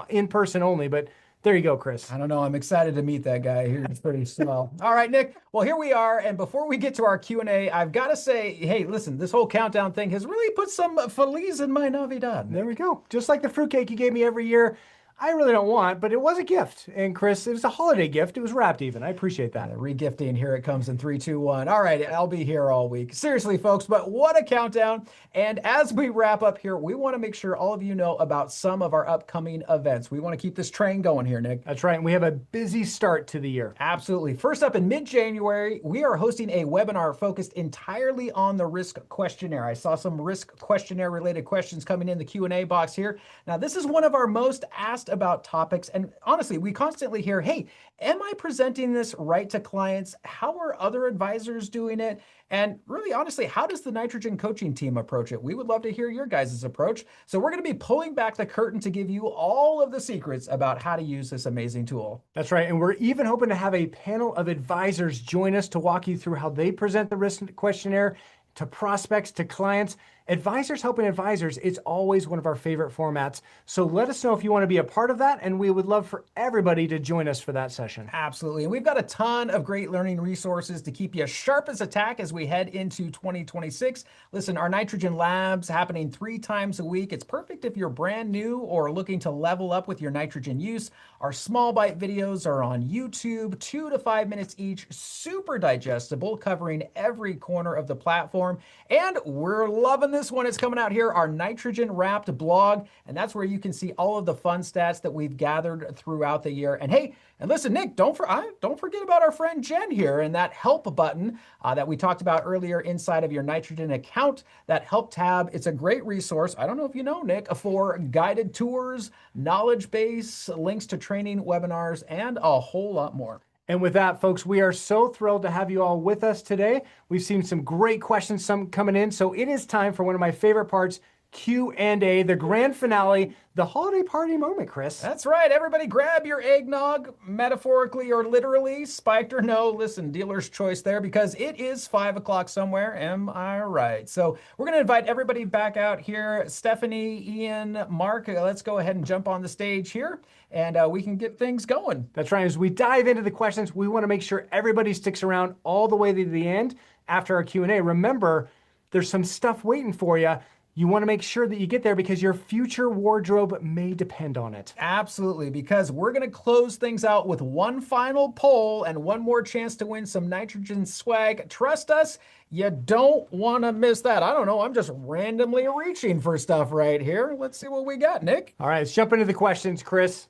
in person only, but there you go, Chris. I don't know. I'm excited to meet that guy. He's pretty swell. All right, Nick. Well, here we are. And before we get to our Q&A, I've got to say, hey, listen, this whole countdown thing has really put some Feliz in my Navidad. There we go. Just like the fruitcake you gave me every year. I really don't want, but it was a gift. And Chris, it was a holiday gift. It was wrapped even. I appreciate that. Regifting, here it comes in 3, 2, 1. All right, I'll be here all week. Seriously, folks, but what a countdown. And as we wrap up here, we want to make sure all of you know about some of our upcoming events. We want to keep this train going here, Nick. That's right. And we have a busy start to the year. Absolutely. First up in mid-January, we are hosting a webinar focused entirely on the risk questionnaire. I saw some risk questionnaire related questions coming in the Q&A box here. Now, this is one of our most asked about topics. And honestly, we constantly hear, hey, am I presenting this right to clients? How are other advisors doing it? And really, honestly, how does the Nitrogen coaching team approach it? We would love to hear your guys' approach. So we're going to be pulling back the curtain to give you all of the secrets about how to use this amazing tool. That's right. And we're even hoping to have a panel of advisors join us to walk you through how they present the risk questionnaire to prospects, to clients. Advisors Helping Advisors, it's always one of our favorite formats. So let us know if you want to be a part of that, and we would love for everybody to join us for that session. Absolutely. And we've got a ton of great learning resources to keep you sharp as a tack as we head into 2026. Listen, our Nitrogen Labs happening 3 times a week. It's perfect if you're brand new or looking to level up with your nitrogen use. Our small bite videos are on YouTube, 2 to 5 minutes each, super digestible, covering every corner of the platform. And we're loving this one. It's coming out here, our Nitrogen Wrapped blog. And that's where you can see all of the fun stats that we've gathered throughout the year. And hey, and listen, Nick, don't forget about our friend Jen here and that help button that we talked about earlier inside of your Nitrogen account, that help tab. It's a great resource. I don't know if you know, Nick, for guided tours, knowledge base, links to training, webinars, and a whole lot more. And with that, folks, we are so thrilled to have you all with us today. We've seen some great questions, some coming in. So it is time for one of my favorite parts, Q&A, the grand finale, the holiday party moment, Chris. That's right. Everybody grab your eggnog, metaphorically or literally, spiked or no. Listen, dealer's choice there, because it is 5 o'clock somewhere. Am I right? So we're going to invite everybody back out here. Stephanie, Ian, Mark, let's go ahead and jump on the stage here, and we can get things going. That's right. As we dive into the questions, we want to make sure everybody sticks around all the way to the end after our Q&A. Remember, there's some stuff waiting for you. You want to make sure that you get there because your future wardrobe may depend on it. Absolutely, because we're going to close things out with one final poll and one more chance to win some nitrogen swag. Trust us, you don't want to miss that. I don't know, I'm just randomly reaching for stuff right here. Let's see what we got, Nick. All right, let's jump into the questions, Chris.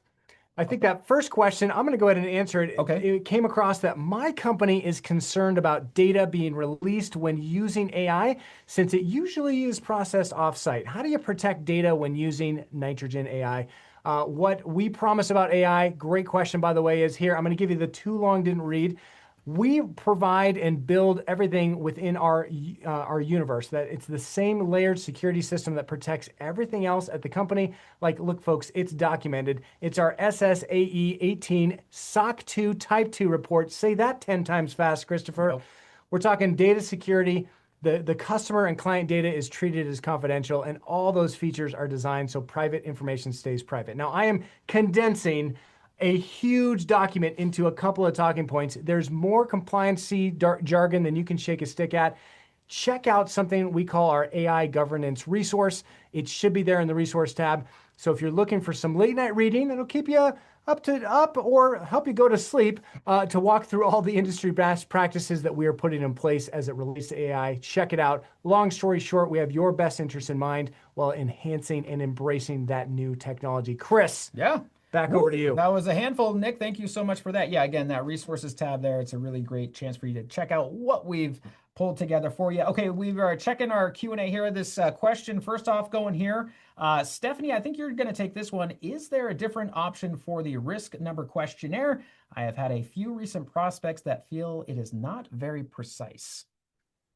I think that first question, I'm going to go ahead and answer it. Okay. It came across that my company is concerned about data being released when using AI, since it usually is processed offsite. How do you protect data when using Nitrogen AI? What we promise about AI, great question, by the way, is here. I'm going to give you the too long didn't read. We provide and build everything within our universe, that it's the same layered security system that protects everything else at the company. Like, look, folks, it's documented. It's our SSAE 18 SOC 2 Type 2 report. Say that 10 times fast, Christopher. Nope. We're talking data security. The customer and client data is treated as confidential, and all those features are designed so private information stays private. Now, I am condensing a huge document into a couple of talking points. There's more compliancy jargon than you can shake a stick at. Check out something we call our AI governance resource. It should be there in the resource tab. So if you're looking for some late night reading that'll keep you up or help you go to sleep, to walk through all the industry best practices that we are putting in place as it relates to AI, check it out. Long story short, we have your best interest in mind while enhancing and embracing that new technology. Chris. Yeah. Back over to you. That was a handful, Nick. Thank you so much for that. Yeah, again, that resources tab there, it's a really great chance for you to check out what we've pulled together for you. Okay, we are checking our Q&A here. This question, first off, going here. Stephanie, I think you're going to take this one. Is there a different option for the risk number questionnaire? I have had a few recent prospects that feel it is not very precise.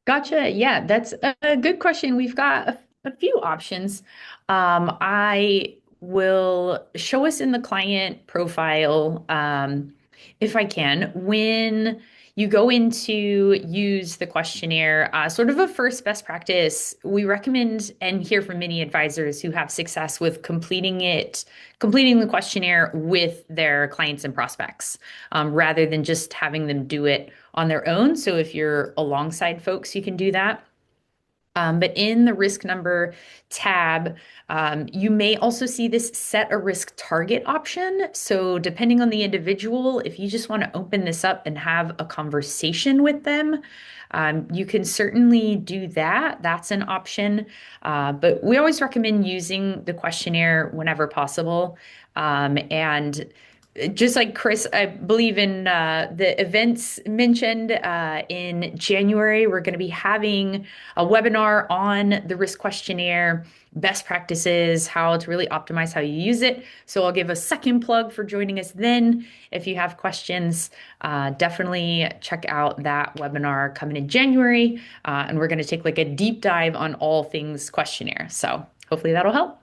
Gotcha. Yeah, that's a good question. We've got a few options. I will show us in the client profile, if I can, when you go in to use the questionnaire, sort of a first best practice, we recommend and hear from many advisors who have success with completing the questionnaire with their clients and prospects, rather than just having them do it on their own. So if you're alongside folks, you can do that. But in the risk number tab, you may also see this set a risk target option. So depending on the individual, if you just want to open this up and have a conversation with them, you can certainly do that. That's an option. But we always recommend using the questionnaire whenever possible. And just like Chris, I believe in the events mentioned in January, we're going to be having a webinar on the risk questionnaire, best practices, how to really optimize how you use it. So I'll give a second plug for joining us then. If you have questions, definitely check out that webinar coming in January. And we're going to take like a deep dive on all things questionnaire. So hopefully that'll help.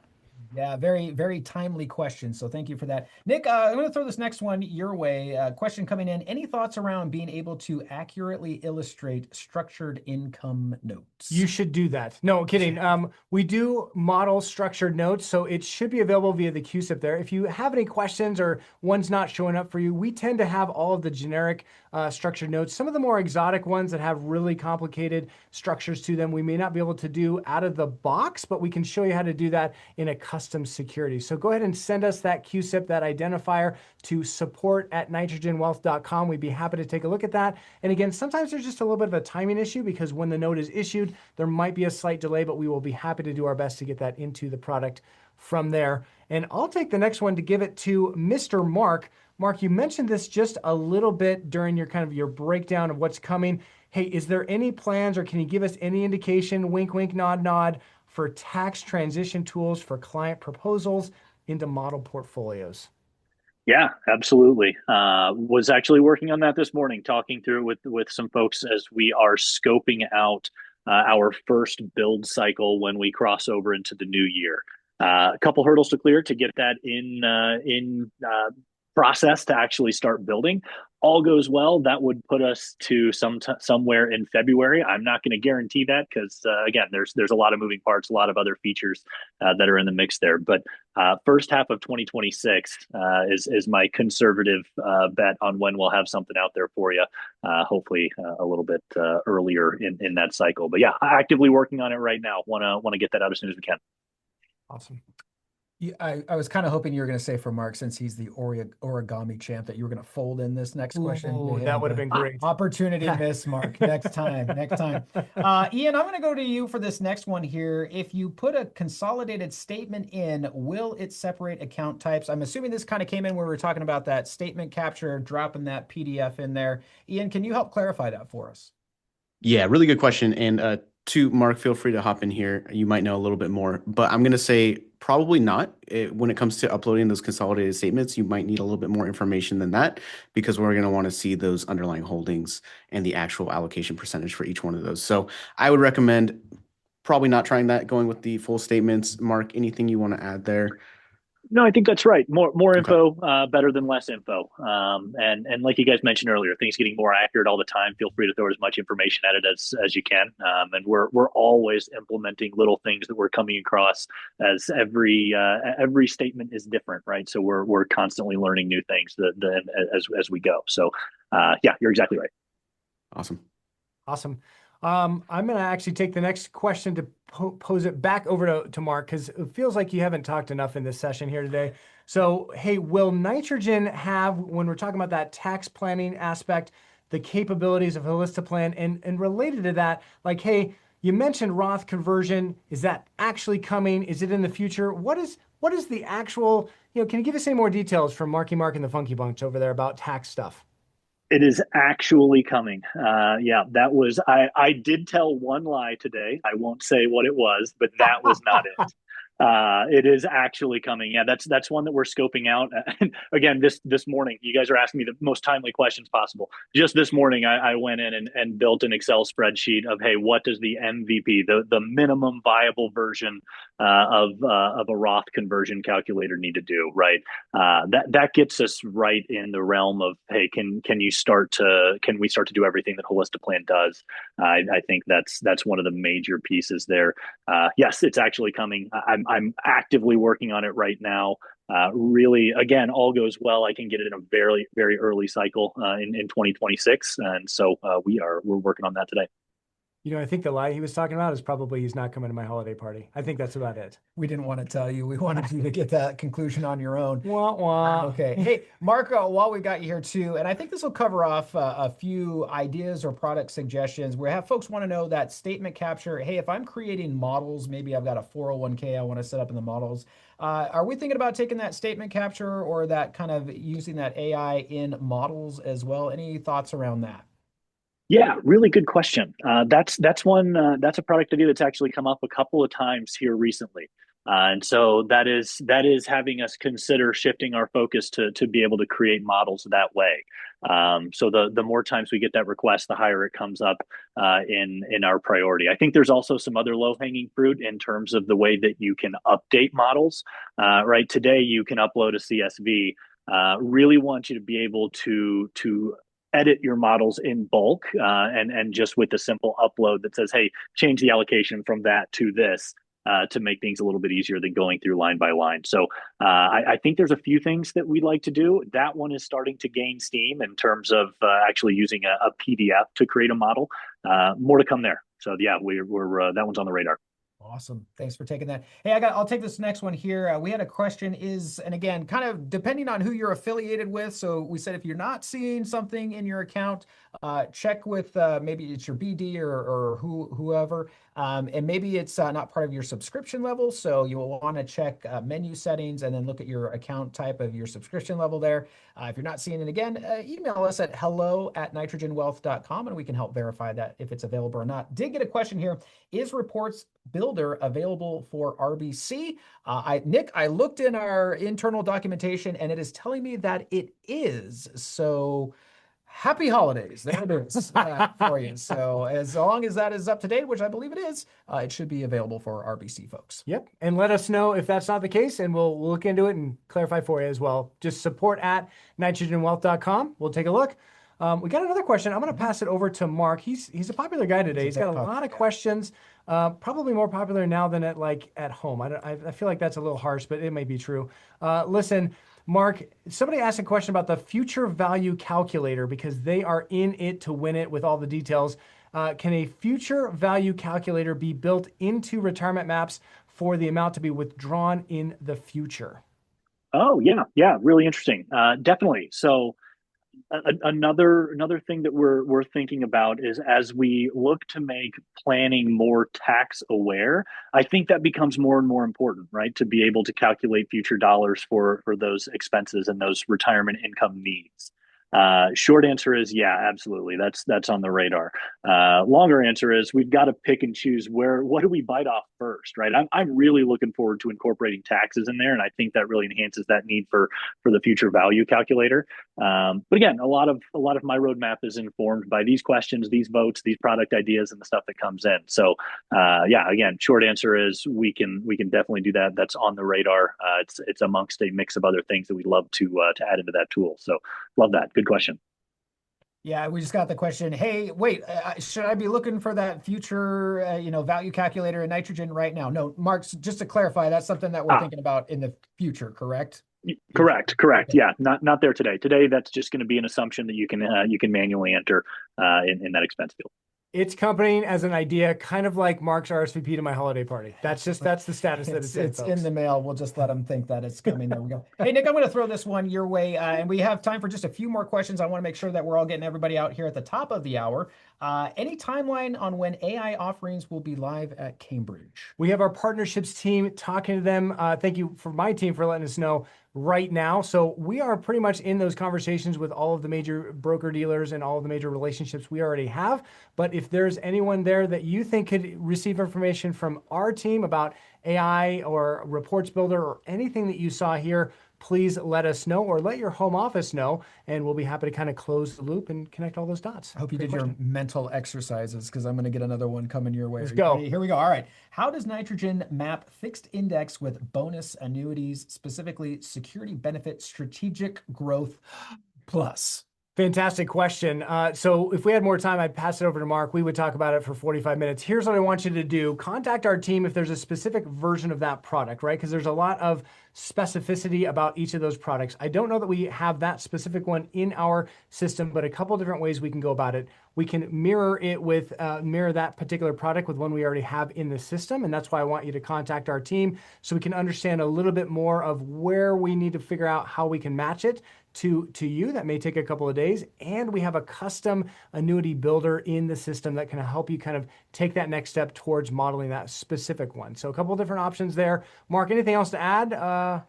Yeah, very, very timely question. So thank you for that. Nick, I'm going to throw this next one your way. Question coming in. Any thoughts around being able to accurately illustrate structured income notes? You should do that. No, kidding. We do model structured notes, so it should be available via the QSIP there. If you have any questions or one's not showing up for you, we tend to have all of the generic structured notes. Some of the more exotic ones that have really complicated structures to them, we may not be able to do out of the box, but we can show you how to do that in a custom security. So go ahead and send us that QSIP, that identifier, to support@nitrogenwealth.com. We'd be happy to take a look at that. And again, sometimes there's just a little bit of a timing issue because when the note is issued, there might be a slight delay, but we will be happy to do our best to get that into the product from there. And I'll take the next one to give it to Mr. Mark. Mark, you mentioned this just a little bit during your your breakdown of what's coming. Hey, is there any plans or can you give us any indication, wink, wink, nod, nod, for tax transition tools for client proposals into model portfolios? Yeah, absolutely. Was actually working on that this morning, talking through it with some folks as we are scoping out our first build cycle when we cross over into the new year. A couple hurdles to clear to get that in process to actually start building. All goes well, that would put us to somewhere in February. I'm not going to guarantee that because again, there's a lot of moving parts, a lot of other features that are in the mix there. But first half of 2026 is my conservative bet on when we'll have something out there for you. Hopefully a little bit earlier in that cycle. But yeah, actively working on it right now. Want to get that out as soon as we can. Awesome. Yeah, I was kind of hoping you were going to say for Mark, since he's the origami champ, that you were going to fold in this next question. Ooh, that would have been great. Opportunity miss, Mark. Next time. Ian, I'm going to go to you for this next one here. If you put a consolidated statement in, will it separate account types? I'm assuming this kind of came in where we were talking about that statement capture, dropping that PDF in there. Ian, can you help clarify that for us? Yeah, really good question. And to Mark, feel free to hop in here. You might know a little bit more, but I'm going to say probably not. When it comes to uploading those consolidated statements, you might need a little bit more information than that because we're going to want to see those underlying holdings and the actual allocation percentage for each one of those. So I would recommend probably not trying that, going with the full statements. Mark, anything you want to add there? No, I think that's right. More info, better than less info. And like you guys mentioned earlier, things getting more accurate all the time. Feel free to throw as much information at it as you can. And we're always implementing little things that we're coming across as every statement is different, right? So we're constantly learning new things as we go. So yeah, you're exactly right. Awesome. I'm going to actually take the next question to pose it back over to Mark because it feels like you haven't talked enough in this session here today. So, hey, will Nitrogen have, when we're talking about that tax planning aspect, the capabilities of Holistiplan and related to that, like, hey, you mentioned Roth conversion. Is that actually coming? Is it in the future? What is the actual, can you give us any more details from Marky Mark and the Funky Bunch over there about tax stuff? It is actually coming. Yeah, that was, I did tell one lie today. I won't say what it was, but that was not it. It is actually coming. Yeah, that's one that we're scoping out. And again, this morning, you guys are asking me the most timely questions possible. Just this morning, I went in and built an Excel spreadsheet of, hey, what does the MVP, the minimum viable version of a Roth conversion calculator need to do, right? That gets us right in the realm of, hey, can we start to do everything that Holistiplan does? I think that's one of the major pieces there. Yes, it's actually coming. I'm actively working on it right now. Really, again, all goes well, I can get it in a very, very early cycle in 2026, and so we're working on that today. I think the lie he was talking about is probably he's not coming to my holiday party. I think that's about it. We didn't want to tell you. We wanted you to get that conclusion on your own. Wah, wah. Okay. Hey, Mark, while we got you here too, and I think this will cover off a few ideas or product suggestions. We have folks want to know that statement capture. Hey, if I'm creating models, maybe I've got a 401k I want to set up in the models. Are we thinking about taking that statement capture or that kind of using that AI in models as well? Any thoughts around that? Yeah, really good question. That's a product idea that's actually come up a couple of times here recently. And so that is having us consider shifting our focus to be able to create models that way. So the more times we get that request, the higher it comes up in our priority. I think there's also some other low hanging fruit in terms of the way that you can update models. Right today, you can upload a CSV. Really want you to be able to edit your models in bulk and just with a simple upload that says, hey, change the allocation from that to this. To make things a little bit easier than going through line by line. So I think there's a few things that we'd like to do. That one is starting to gain steam in terms of actually using a PDF to create a model. More to come there. So yeah, we're that one's on the radar. Awesome. Thanks for taking that. Hey, I'll take this next one here. We had a question and again, kind of depending on who you're affiliated with. So we said, if you're not seeing something in your account, check with maybe it's your BD or whoever. And maybe it's not part of your subscription level. So you will want to check menu settings and then look at your account type of your subscription level there. If you're not seeing it again, email us at hello@nitrogenwealth.com and we can help verify that if it's available or not. Did get a question here. Is Reports Builder available for RBC? Nick, I looked in our internal documentation and it is telling me that it is. So happy holidays. There it is for you. So as long as that is up to date, which I believe it is, it should be available for RBC folks. Yep. And let us know if that's not the case, and we'll look into it and clarify for you as well. Just support@nitrogenwealth.com. We'll take a look. We got another question. I'm going to pass it over to Mark. He's a popular guy today. He's got a lot of questions, probably more popular now than at home. I feel like that's a little harsh, but it may be true. Listen, Mark, somebody asked a question about the future value calculator because they are in it to win it with all the details. Can a future value calculator be built into retirement maps for the amount to be withdrawn in the future? Oh, yeah, really interesting. Definitely. So another thing that we're thinking about is as we look to make planning more tax aware, I think that becomes more and more important, right? To be able to calculate future dollars for those expenses and those retirement income needs. Short answer is yeah, absolutely. That's on the radar. Longer answer is we've got to pick and choose what do we bite off first, right? I'm really looking forward to incorporating taxes in there, and I think that really enhances that need for the future value calculator. But again, a lot of my roadmap is informed by these questions, these votes, these product ideas, and the stuff that comes in. So yeah, again, short answer is we can definitely do that. That's on the radar. It's amongst a mix of other things that we'd love to add into that tool. So love that. Good question. Yeah, we just got the question. Hey, wait, should I be looking for that future, value calculator in Nitrogen right now? No, Mark, just to clarify, that's something that we're thinking about in the future, correct? Correct. Yeah, not there today. Today, that's just going to be an assumption that you can manually enter in that expense field. It's coming as an idea, kind of like Mark's RSVP to my holiday party. That's the status that it's in the mail. We'll just let them think that it's coming. There we go. Hey, Nick, I'm going to throw this one your way, and we have time for just a few more questions. I want to make sure that we're all getting everybody out here at the top of the hour. Any timeline on when AI offerings will be live at Cambridge? We have our partnerships team talking to them. Thank you for my team for letting us know right now. So we are pretty much in those conversations with all of the major broker dealers and all of the major relationships we already have. But if there's anyone there that you think could receive information from our team about AI or Reports Builder or anything that you saw here, please let us know or let your home office know, and we'll be happy to kind of close the loop and connect all those dots. I hope you did your mental exercises because I'm going to get another one coming your way. Let's go. Here we go. All right. How does Nitrogen map fixed index with bonus annuities, specifically Security Benefit Strategic Growth Plus? Fantastic question. So if we had more time, I'd pass it over to Mark. We would talk about it for 45 minutes. Here's what I want you to do. Contact our team if there's a specific version of that product, right? Because there's a lot of specificity about each of those products. I don't know that we have that specific one in our system, but a couple different ways we can go about it. We can mirror it with, mirror that particular product with one we already have in the system. And that's why I want you to contact our team so we can understand a little bit more of where we need to figure out how we can match it to you. That may take a couple of days. And we have a custom annuity builder in the system that can help you kind of take that next step towards modeling that specific one. So a couple of different options there. Mark, anything else to add?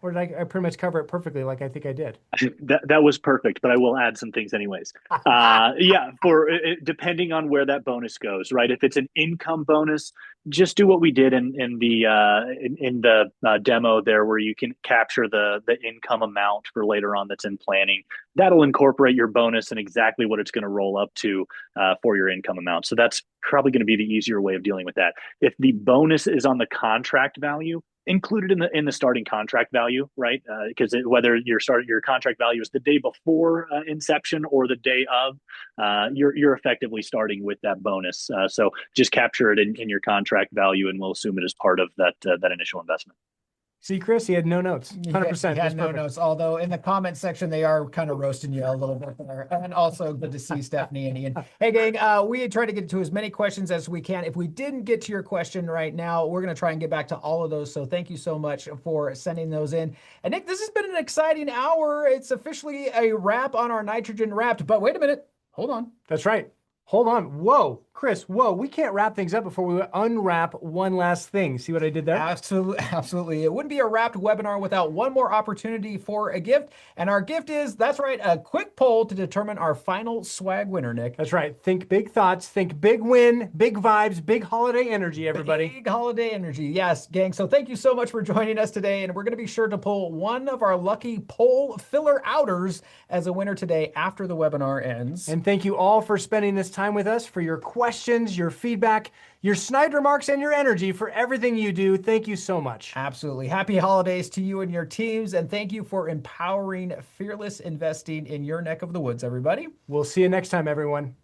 Or did I pretty much cover it perfectly like I think I did? That was perfect, but I will add some things anyways. Yeah, for depending on where that bonus goes, right? If it's an income bonus, just do what we did in the demo there, where you can capture the income amount for later on that's in plan. planning, that'll incorporate your bonus and exactly what it's going to roll up to for your income amount. So that's probably going to be the easier way of dealing with that. If the bonus is on the contract value, included in the starting contract value, right? Because whether your contract value is the day before inception or the day of, you're effectively starting with that bonus. So just capture it in your contract value, and we'll assume it as part of that initial investment. See, Chris, he had no notes. 100%. He had no notes, although in the comment section, they are kind of roasting you a little bit there. And also good to see Stephanie and Ian. Hey, gang, we try to get to as many questions as we can. If we didn't get to your question right now, we're going to try and get back to all of those. So thank you so much for sending those in. And Nick, this has been an exciting hour. It's officially a wrap on our Nitrogen Wrapped. But wait a minute. Hold on. That's right. Hold on. Whoa, Chris, whoa. We can't wrap things up before we unwrap one last thing. See what I did there? Absolutely. It wouldn't be a wrapped webinar without one more opportunity for a gift. And our gift is, that's right, a quick poll to determine our final swag winner, Nick. That's right. Think big thoughts, think big win, big vibes, big holiday energy, everybody. Big holiday energy. Yes, gang. So thank you so much for joining us today. And we're going to be sure to pull one of our lucky poll filler outers as a winner today after the webinar ends. And thank you all for spending this time with us, for your questions, your feedback, your snide remarks, and your energy, for everything you do. Thank you so much. Absolutely. Happy holidays to you and your teams. And thank you for empowering fearless investing in your neck of the woods, everybody. We'll see you next time, everyone.